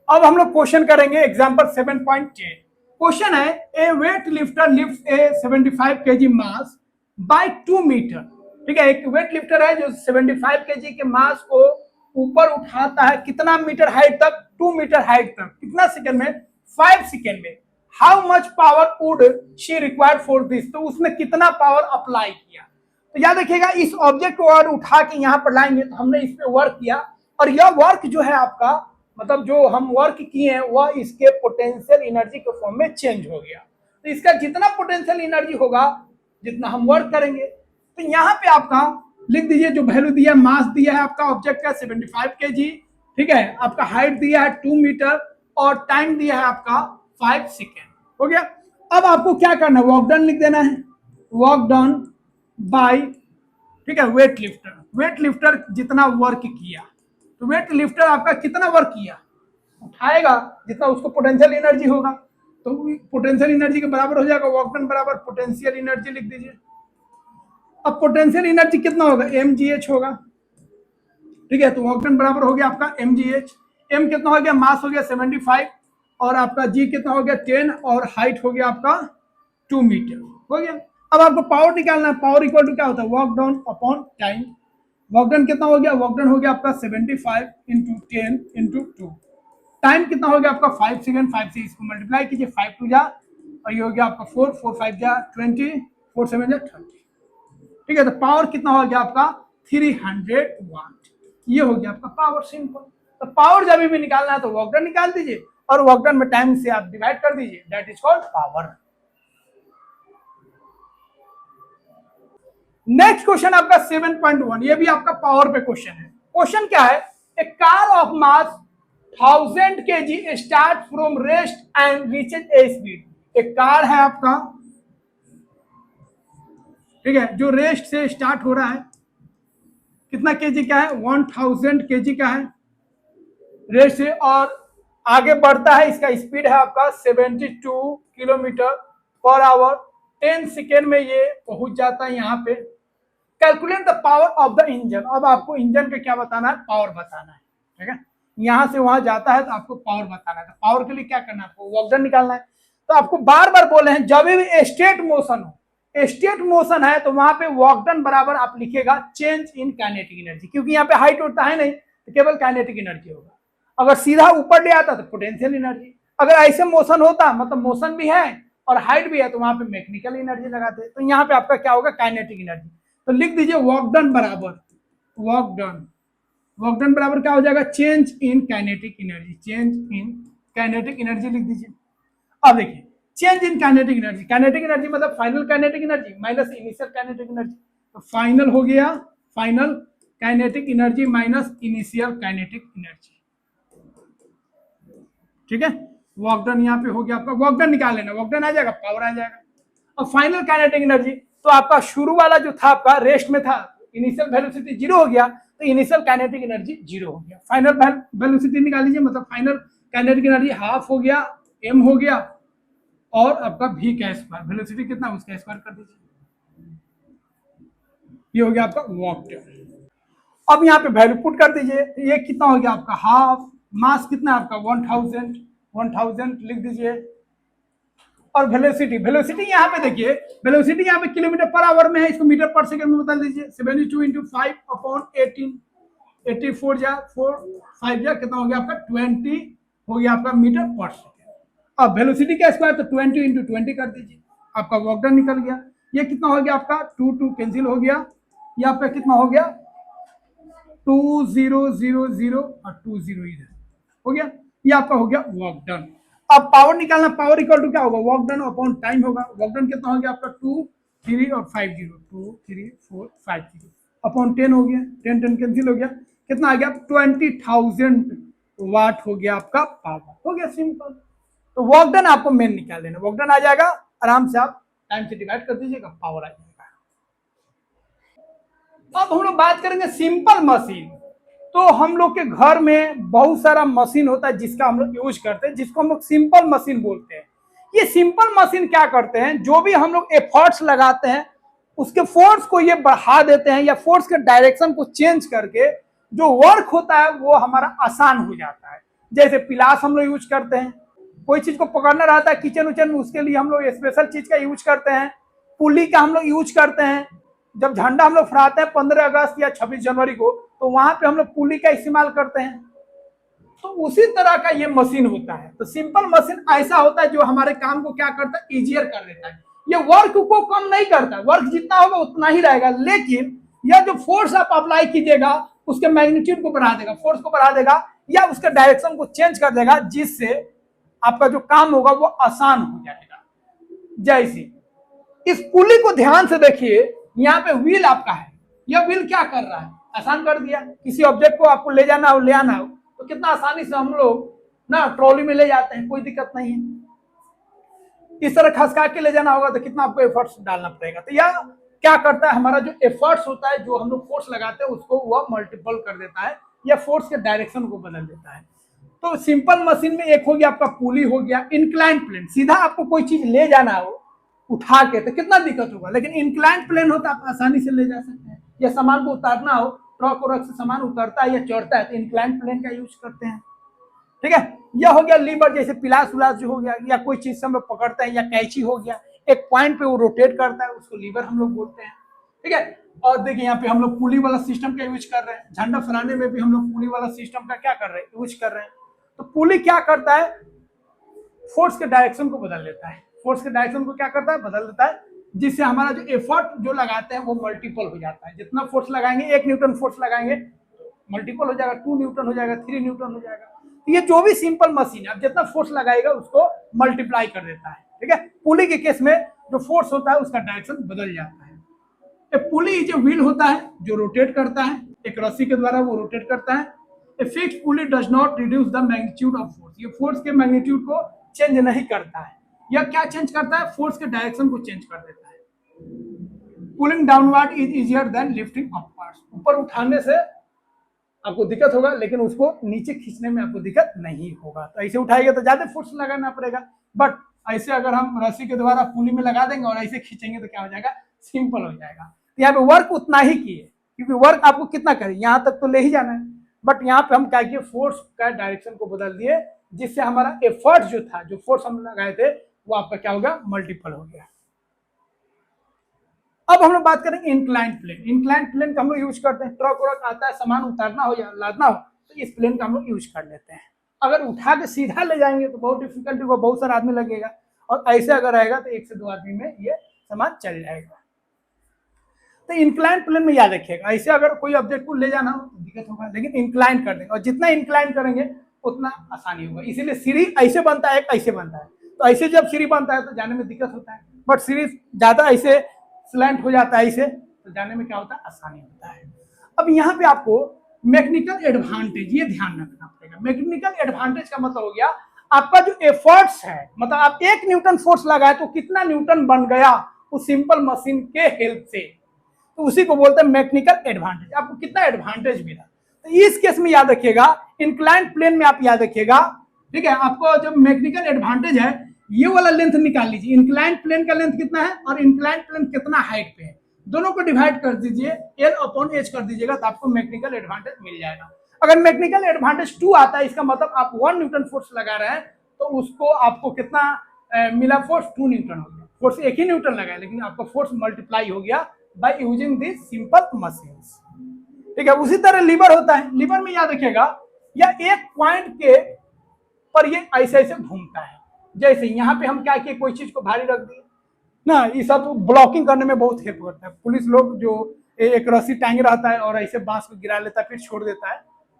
अब हम लोग क्वेश्चन करेंगे एग्जांपल 7.10। क्वेश्चन है, a weight lifter lifts a 75 kg mass by 2 metre. ठीक है, एक वेट लिफ्टर है जो 75 केजी के मास को ऊपर उठाता है, कितना मीटर हाइट तक, 2 मीटर हाइट तक, कितना सेकंड में, 5 सेकंड में। How much power would she required for this, तो उसने कितना पावर अप्लाई किया। तो याद रखिएगा, इस ऑब्जेक्ट को और उठा के यहाँ पर लाएंगे, तो हमने इस पे वर्क किया, और यह वर्क जो है आपका, मतलब जो हम वर्क किए हैं वह इसके पोटेंशियल एनर्जी के फॉर्म में चेंज हो गया। तो इसका जितना पोटेंशियल एनर्जी होगा, जितना हम वर्क करेंगे, तो यहाँ पे आपका लिख दीजिए, जो वैल्यू दिया है, मास दिया है आपका ऑब्जेक्ट का 75 केजी, ठीक है, आपका हाइट दिया है 2 मीटर, और टाइम दिया है आपका 5 सेकेंड। हो गया। अब आपको क्या करना है, वर्क डन लिख देना है, वर्क डन बाय, ठीक है, वेट लिफ्टर। वेट लिफ्टर जितना वर्क किया, तो वेट लिफ्टर आपका कितना वर्क किया, उठाएगा जितना उसको पोटेंशियल एनर्जी होगा, तो पोटेंशियल एनर्जी के बराबर हो जाएगा, वर्क डन बराबर पोटेंशियल एनर्जी लिख दीजिए। अब पोटेंशियल एनर्जी कितना होगा, mgh होगा, ठीक है, तो वर्क डन बराबर हो गया आपका mgh। m कितना हो गया, मास हो गया 75, और आपका g कितना हो गया 10, और हाइट हो गया आपका 2 मीटर। हो गया। अब आपको पावर निकालना है, पावर इक्वल टू क्या होता है, work done upon time. Work done कितना हो गया, वर्क डन हो गया आपका 75 इंटू 10 इंटू 2। टाइम कितना हो गया आपका 5 सेकंड, 5 से इसको मल्टीप्लाई कीजिए, 5 टू जा, और ये हो गया आपका 4, 4 5 जा 20, 4 7 जा 30। ठीक है, तो पावर कितना हो गया आपका 300 वाट। ये हो गया आपका पावर, सिंपल। तो पावर जब भी निकालना है तो वर्क डन निकाल दीजिए, और वर्क डन में टाइम से आप डिवाइड कर दीजिए, that is called power. Next question आपका 7.1, ये भी आपका पावर पे क्वेश्चन है। क्वेश्चन क्या है, a car of mass 1000 kg start from rest and reaches a speed. एक कार है आपका, ठीक है, जो रेस्ट से स्टार्ट हो रहा है, कितना केजी का है, 1000 केजी का है रेस्ट से, और आगे बढ़ता है, इसका स्पीड है आपका 72 किलोमीटर पर आवर। 10 सेकेंड में ये पहुंच जाता है यहाँ पे। Calculate the power of the engine. अब आपको इंजन का क्या बताना है, पावर बताना है, ठीक है, यहां से वहां जाता है तो आपको पावर बताना है। तो पावर के लिए क्या करना है, आपको वर्क डन निकालना है। तो आपको बार बार बोले हैं, जब भी स्टेट मोशन हो, स्टेट मोशन है, तो वहां पे वर्क डन बराबर आप लिखेगा चेंज इन काइनेटिक एनर्जी, क्योंकि यहाँ पे हाइट होता है नहीं, तो केवल काइनेटिक एनर्जी होगा। अगर सीधा ऊपर ले आता तो पोटेंशियल एनर्जी, अगर ऐसे मोशन होता, मतलब मोशन भी है और हाइट भी है, तो वहां पे मैकेनिकल एनर्जी लगाते। तो यहाँ पे आपका क्या होगा, काइनेटिक एनर्जी। तो लिख दीजिए वर्क डन बराबर, वर्क डन बराबर क्या हो जाएगा, change in kinetic energy, change in kinetic energy लिख दीजिए। अब देखिए, change in kinetic energy, kinetic energy मतलब final kinetic energy minus initial kinetic energy. तो फाइनल हो गया, final kinetic energy minus initial kinetic energy, ठीक है। वर्क डन यहाँ पे हो गया आपका, वर्क डन निकाल लेना, वर्क डन आ जाएगा, पावर आ जाएगा। अब फाइनल काइनेटिक एनर्जी, तो आपका शुरू वाला जो था आपका रेस्ट में था, इनिशियल वेलोसिटी 0 हो गया, तो इनिशियल काइनेटिक एनर्जी 0 हो गया। फाइनल वेलोसिटी निकाल लीजिए, मतलब फाइनल काइनेटिक एनर्जी हाफ हो गया, m हो गया, और आपका v का स्क्वायर, वेलोसिटी कितना उसका स्क्वायर कर दीजिए, ये हो गया आपका वर्क डन। अब यहाँ पे वैल्यू पुट कर दीजिए, ये कितना हो गया आपका हाफ, मास कितना आपका 1000 लिख दीजिए, और वेलोसिटी, वेलोसिटी यहाँ पे देखिए, वेलोसिटी यहाँ पे किलोमीटर पर आवर में है, इसको मीटर पर सेकंड में बता दीजिए। 72 इंटू 5 अपॉन 18, 84 जा 4 5 जा कितना हो गया आपका 20 हो गया आपका मीटर पर सेकंड। अब वेलोसिटी का स्क्वायर, तो 20 इंटू 20 कर दीजिए, आपका वर्क डन निकल गया। ये कितना हो गया आपका 2 कैंसिल हो गया, ये आपका कितना हो गया 2000 और 20 इधर हो गया, ये आपका हो गया वर्क डन। अब पावर निकालना, पावर इक्वल टू क्या होगा, वर्क डन अपॉन टाइम होगा। वर्क डन कितना हो गया आपका 2 3 और 5 0, 2 3 4 5 0 अपॉन 10 हो गया, 10 10 कैंसिल हो गया, कितना आ गया 20,000 वाट हो गया आपका पावर, हो गया सिंपल। तो वर्क डन आपको मेन निकाल लेना, वर्क डन आ जाएगा, आराम से आप टाइम से डिवाइड कर दीजिएगा, पावर आ जाएगा। अब हम लोग बात करेंगे सिंपल मशीन। तो हम लोग के घर में बहुत सारा मशीन होता है जिसका हम लोग यूज करते हैं, जिसको हम लोग सिंपल मशीन बोलते हैं। ये सिंपल मशीन क्या करते हैं, जो भी हम लोग एफर्ट्स लगाते हैं उसके फोर्स को ये बढ़ा देते हैं, या फोर्स के डायरेक्शन को चेंज करके जो वर्क होता है वो हमारा आसान हो जाता है। जैसे पिलास हम लोग यूज करते हैं, कोई चीज को पकड़ना रहता है किचन उचन में, उसके लिए हम लोग स्पेशल चीज का यूज करते हैं। पुली का हम लोग यूज करते हैं, जब झंडा हम लोग फहराते हैं 15 अगस्त या 26 जनवरी को, तो वहां पे हम लोग पुली का इस्तेमाल करते हैं। तो उसी तरह का ये मशीन होता है। तो सिंपल मशीन ऐसा होता है जो हमारे काम को क्या करता है, इजियर कर देता है। ये वर्क को कम नहीं करता, वर्क जितना होगा उतना ही रहेगा, लेकिन यह जो फोर्स आप अप्लाई कीजिएगा उसके मैग्नीट्यूड को बढ़ा देगा, फोर्स को बढ़ा देगा, या उसके डायरेक्शन को चेंज कर देगा, जिससे आपका जो काम होगा वो आसान हो जाएगा। जैसे इस पुली को ध्यान से देखिए, यहाँ पे व्हील आपका है, यह व्हील क्या कर रहा है, आसान कर दिया। किसी ऑब्जेक्ट को आपको ले जाना हो, ले आना हो, तो कितना आसानी से हम लोग ना ट्रॉली में ले जाते हैं, कोई दिक्कत नहीं है। इस तरह खसका के ले जाना होगा तो कितना आपको एफर्ट्स डालना पड़ेगा। तो यह क्या करता है, हमारा जो एफर्ट्स होता है, जो हम लोग फोर्स लगाते हैं उसको वह मल्टीपल कर देता है, या फोर्स के डायरेक्शन को बदल देता है। तो सिंपल मशीन में एक हो गया आपका पुली, हो गया इंक्लाइन प्लेन, सीधा आपको कोई चीज ले जाना हो उठा के तो कितना दिक्कत होगा, लेकिन इंक्लाइन प्लेन होता है आप आसानी से ले जा सकते हैं। या सामान को उतारना हो, ट्रक और से सामान उतरता है या चढ़ता है तो इंक्लाइन प्लेन का यूज करते हैं। ठीक है, यह हो गया लीवर, जैसे पिलास उलास जो हो गया, या कोई चीज से हम लोग पकड़ते हैं, या कैंची हो गया, एक पॉइंट पे वो रोटेट करता है, उसको लीवर हम लोग बोलते हैं। ठीक है, और देखिए यहाँ पे हम लोग पुली वाला सिस्टम का यूज कर रहे हैं, झंडा फहराने में भी हम लोग पुली वाला सिस्टम का क्या कर रहे हैं, यूज कर रहे हैं। तो पुली क्या करता है, फोर्स के डायरेक्शन को बदल देता है, फोर्स के डायरेक्शन को क्या करता है, बदल देता है, जिससे हमारा जो एफर्ट जो लगाते हैं वो मल्टीपल हो जाता है। जितना फोर्स लगाएंगे, 1 न्यूटन फोर्स लगाएंगे मल्टीपल हो जाएगा, 2 न्यूटन हो जाएगा, 3 न्यूटन हो जाएगा। तो ये जो भी सिंपल मशीन है, अब जितना फोर्स लगाएगा उसको मल्टीप्लाई कर देता है। ठीक है, पुली के केस में जो फोर्स होता है उसका डायरेक्शन बदल जाता है। पुली जो व्हील होता है जो रोटेट करता है, एक रस्सी के द्वारा वो रोटेट करता है। A fixed pulley does not reduce the magnitude of force, ये फोर्स के मैग्नीट्यूड को चेंज नहीं करता है। यह क्या चेंज करता है, फोर्स के डायरेक्शन को चेंज कर देता है। Pulling downward is easier than lifting upwards, ऊपर उठाने से आपको दिक्कत होगा, लेकिन उसको नीचे खींचने में आपको दिक्कत नहीं होगा। तो ऐसे उठाएंगे तो ज्यादा फोर्स लगाना पड़ेगा, बट ऐसे अगर हम रस्सी के द्वारा पुली में लगा देंगे और ऐसे खींचेंगे तो क्या हो जाएगा, सिंपल हो जाएगा। तो यहाँ पे वर्क उतना ही किए, क्योंकि वर्क आपको कितना करे, यहाँ तक तो ले ही जाना है, बट यहाँ पे हम क्या किए, फोर्स का डायरेक्शन को बदल दिए, जिससे हमारा एफर्ट जो था, जो फोर्स हम लगाए थे, वो आपका क्या हो गया, मल्टीपल हो गया। अब हम लोग बात करेंगे इंक्लाइन प्लेन। इंक्लाइन प्लेन का हम लोग यूज करते हैं, ट्रक व्रक आता है, सामान उतारना हो या लादना हो तो इस प्लेन का हम लोग यूज कर लेते हैं। अगर उठा के सीधा ले जाएंगे तो बहुत डिफिकल्टी होगा, बहुत सारा आदमी लगेगा, और ऐसे अगर रहेगा तो 1 से 2 आदमी में ये सामान चल जाएगा। तो इंक्लाइन प्लेन में याद रखिएगा, ऐसे अगर कोई ऑब्जेक्ट को ले जाना हो तो दिक्कत होगा, लेकिन इंक्लाइन कर देंगे, और जितना इंक्लाइन करेंगे उतना आसानी होगा। इसीलिए सीढ़ी ऐसे बनता है, ऐसे बनता है। तो ऐसे जब सीढ़ी बनता है तो जाने में दिक्कत होता है, बट सीढ़ी ज्यादा ऐसे स्लैंट हो जाता है ऐसे, तो जाने में क्या होता है, आसानी होता है। अब यहाँ पे आपको मैकेनिकल एडवांटेज ये ध्यान रखना पड़ेगा। मैकेनिकल एडवांटेज का मतलब हो गया आपका जो एफर्ट्स है, मतलब आप 1 न्यूटन फोर्स लगाए तो कितना न्यूटन बन गया उस सिंपल मशीन के हेल्प से, तो उसी को बोलते हैं मैकेनिकल एडवांटेज। आपको कितना एडवांटेज मिला, तो इस केस में याद रखिएगा, इंक्लाइन प्लेन में आप याद रखिएगा। ठीक है, आपको जो मैकेनिकल एडवांटेज है ये वाला लेंथ निकाल लीजिए, इंक्लाइन प्लेन का लेंथ कितना है और इंक्लाइन प्लेन कितना हाइट पे है, दोनों को डिवाइड कर दीजिए, L/H कर दीजिएगा, तो आपको मैकेनिकल एडवांटेज मिल जाएगा। अगर मैकेनिकल एडवांटेज 2 आता है, इसका मतलब आप 1 न्यूटन फोर्स लगा रहे हैं, तो उसको आपको कितना मिला, फोर्स 2 न्यूटन हो गया। फोर्स 1 ही न्यूटन लगाया, लेकिन आपका फोर्स मल्टीप्लाई हो गया by using this simple machines. ठीक है, उसी तरह लीवर होता है, लीवर में याद रखिएगा, या एक पॉइंट के पर ये ऐसे ऐसे घूमता है। जैसे यहाँ पे हम क्या किए, कोई चीज को भारी रख दिए ना, ये सब ब्लॉकिंग करने में बहुत हेल्प करता है। पुलिस लोग जो एक रस्सी टांगे रहता है और ऐसे बांस को गिरा लेता है फिर छोड़ देता है,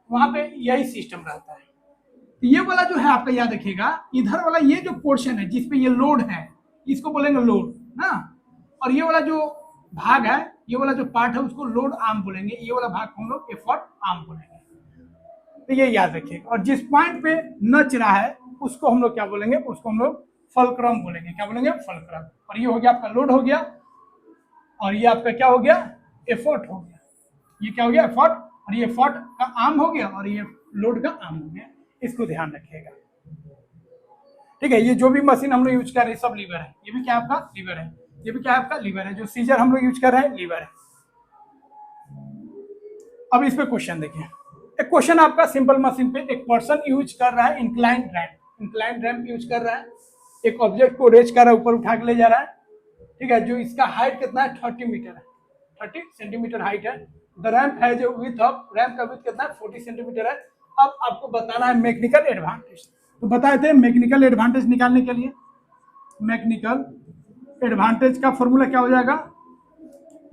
वहां पे यही सिस्टम रहता है। तो ये वाला जो है आपका याद रखिएगा, इधर वाला ये जो पोर्शन है जिसपे ये लोड है इसको बोलेंगे लोड ना, और ये वाला जो भाग है, ये वाला जो पार्ट है उसको लोड आर्म बोलेंगे, ये वाला भाग को हम लोग एफर्ट आर्म बोलेंगे। तो ये याद रखिएगा। और जिस पॉइंट पे नच रहा है उसको हम लोग क्या बोलेंगे, उसको हम लोग फलक्रम बोलेंगे। क्या बोलेंगे? फलक्रम। और ये हो गया आपका लोड हो गया, और ये आपका क्या हो गया? एफर्ट हो गया। ये क्या हो गया? एफर्ट। और ये एफर्ट का आर्म हो गया, और ये लोड का आर्म हो गया। इसको ध्यान रखिएगा, ठीक है। ये जो भी मशीन हम लोग यूज कर रहे हैं सब लीवर है। ये भी क्या आपका लीवर है, ये भी क्या आपका लीवर है। जो सीजर हम लोग यूज कर रहे हैं लीवर है। अब इस पे क्वेश्चन देखिए। एक क्वेश्चन आपका सिंपल मशीन पे एक पर्सन यूज कर रहा है inclined ramp. Inclined ramp use कर रहा है, एक ऑब्जेक्ट को रेज कर रहा है, ऊपर उठा के ले जा रहा है, ठीक है। जो इसका हाइट कितना है? 30 मीटर है, 30 सेंटीमीटर हाइट है। द रैंप है जो विथ ऑफ रैंप का विथ कितना है? 40 सेंटीमीटर है। अब आपको बताना है मैकेनिकल एडवांटेज। तो बताए थे मैकेनिकल एडवांटेज निकालने के लिए, मैकेनिकल एडवांटेज का फॉर्मूला क्या हो जाएगा?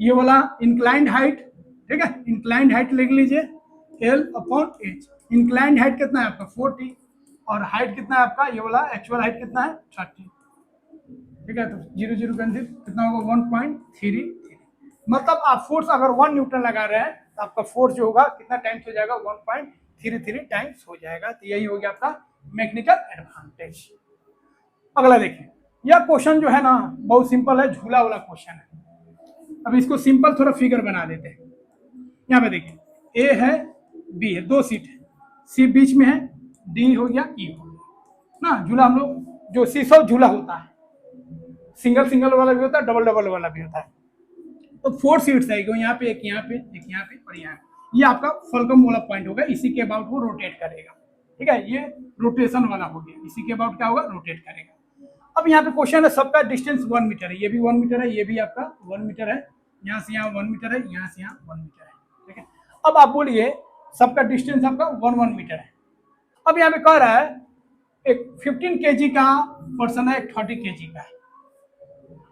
ये वाला इंक्लाइंड हाइट, ठीक है, इंक्लाइंड हाइट लिख लीजिए L/H। इंक्लाइंड हाइट कितना है आपका? 40, और हाइट कितना है आपका? ये वाला एक्चुअल हाइट कितना है? 30, ठीक है। तो 0 0 कैंसिल, कितना होगा? 1.33। मतलब आप फोर्स अगर 1 न्यूटन लगा रहे हैं तो आपका फोर्स जो होगा कितना टाइम्स हो जाएगा? 1.33 टाइम्स हो जाएगा। तो यही हो गया आपका मैकेनिकल एडवांटेज। अगला देखिए, यह क्वेश्चन जो है ना बहुत सिंपल है, झूला वाला क्वेश्चन है। अब इसको सिंपल थोड़ा फिगर बना देते हैं। यहाँ पे देखिए, ए है, बी है, 2 सीट है, सी बीच में है, डी हो गया, ई हो गया ना। झूला हम लोग जो सीसो झूला होता है, सिंगल सिंगल वाला भी होता है, डबल डबल वाला भी होता है। तो 4 सीट्स आएगी, यहाँ पे एक, यहाँ पे एक, यहाँ पे और यहाँ पे। ये आपका फलकम वाला पॉइंट होगा, इसी के अबाउट वो रोटेट करेगा, ठीक है। ये रोटेशन वाला हो गया, इसी के अबाउट क्या होगा? रोटेट करेगा। अब यहाँ पे क्वेश्चन है सबका डिस्टेंस 1 मीटर है, ये भी 1 मीटर है, ये भी आपका 1 मीटर है, यहाँ से यहाँ 1 मीटर है, यहाँ से यहाँ 1 मीटर है, ठीक है। अब आप बोलिए सबका डिस्टेंस आपका 1 मीटर है। अब यहाँ पे कह रहा है एक 15 केजी का पर्सन है, एक 30 केजी का है।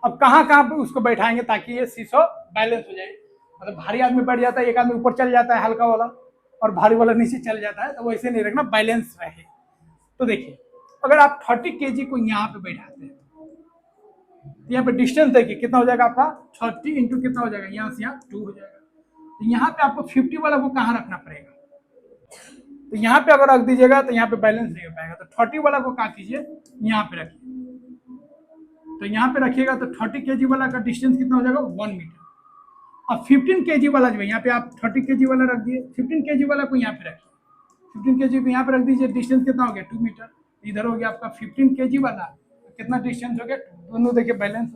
अब कहाँ कहाँ पे उसको बैठाएंगे ताकि ये सीसो बैलेंस हो जाए। मतलब भारी आदमी बैठ जाता है, एक आदमी ऊपर चल जाता है हल्का वाला, और भारी वाला नीचे चल जाता है, तो वैसे नहीं रखना, बैलेंस रहे। तो देखिए, अगर आप 30 केजी को यहाँ पे बैठाते हैं तो यहाँ पे डिस्टेंस देखिए कितना हो जाएगा आपका? 30 इंटू कितना हो जाएगा? यहाँ से यहाँ 2 हो जाएगा। तो यहाँ पे आपको 50 वाला को कहाँ रखना पड़ेगा? तो यहाँ पे अगर रख दीजिएगा तो यहाँ पे बैलेंस नहीं हो पाएगा। तो 30 वाला को क्या कीजिए? यहाँ पे रखिए। तो यहाँ पे रखिएगा तो 30 केजी वाला का डिस्टेंस कितना हो जाएगा? 1 मीटर। अब 15 केजी वाला जो है, यहाँ पे आप 30 केजी वाला रख दिए, 15 केजी वाला को यहाँ पे रखिए, 15 केजी को यहाँ पे रख दीजिए। डिस्टेंस कितना हो गया? 2 मीटर। इधर हो गया आपका 15 केजी वाला, तो कितना डिस्टेंस हो गया? दोनों देखिए बैलेंस,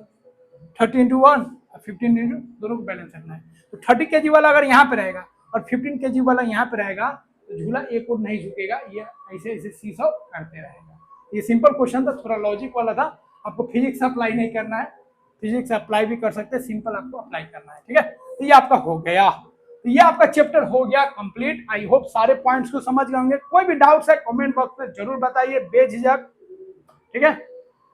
30 इंटू 1 और 15 इंटू, दोनों को बैलेंस रखना है। तो 30 केजी वाला अगर यहाँ पे रहेगा और 15 केजी वाला यहाँ पे रहेगा तो झूला एक और नहीं झुकेगा, ये ऐसे ऐसे सीसो करते रहेगा। ये सिंपल क्वेश्चन था, थोड़ा लॉजिक वाला था। आपको फिजिक्स अप्लाई नहीं करना है, फिजिक्स अप्लाई भी कर सकते हैं, सिंपल आपको अप्लाई करना है, ठीक है। तो ये आपका हो गया, तो ये आपका चैप्टर हो गया कंप्लीट। आई होप सारे पॉइंट्स को समझ गए होंगे। कोई भी डाउट्स है कमेंट बॉक्स में जरूर बताइए बेझिझक, ठीक है।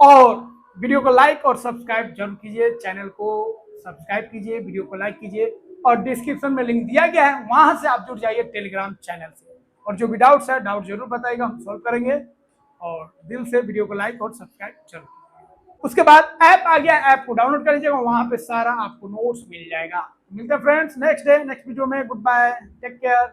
और वीडियो को लाइक और सब्सक्राइब जरूर कीजिए, चैनल को सब्सक्राइब कीजिए, वीडियो को लाइक कीजिए, और डिस्क्रिप्शन में लिंक दिया गया है, वहां से आप जुड़ जाइए टेलीग्राम चैनल से। और जो भी डाउट्स है डाउट जरूर बताइएगा, हम सॉल्व करेंगे। और दिल से वीडियो को लाइक और सब्सक्राइब जरूर। उसके बाद ऐप आ गया, ऐप को डाउनलोड कर लीजिएगा, वहां पे सारा आपको नोट्स मिल जाएगा। मिलते हैं friends next day next video में। Goodbye, take care.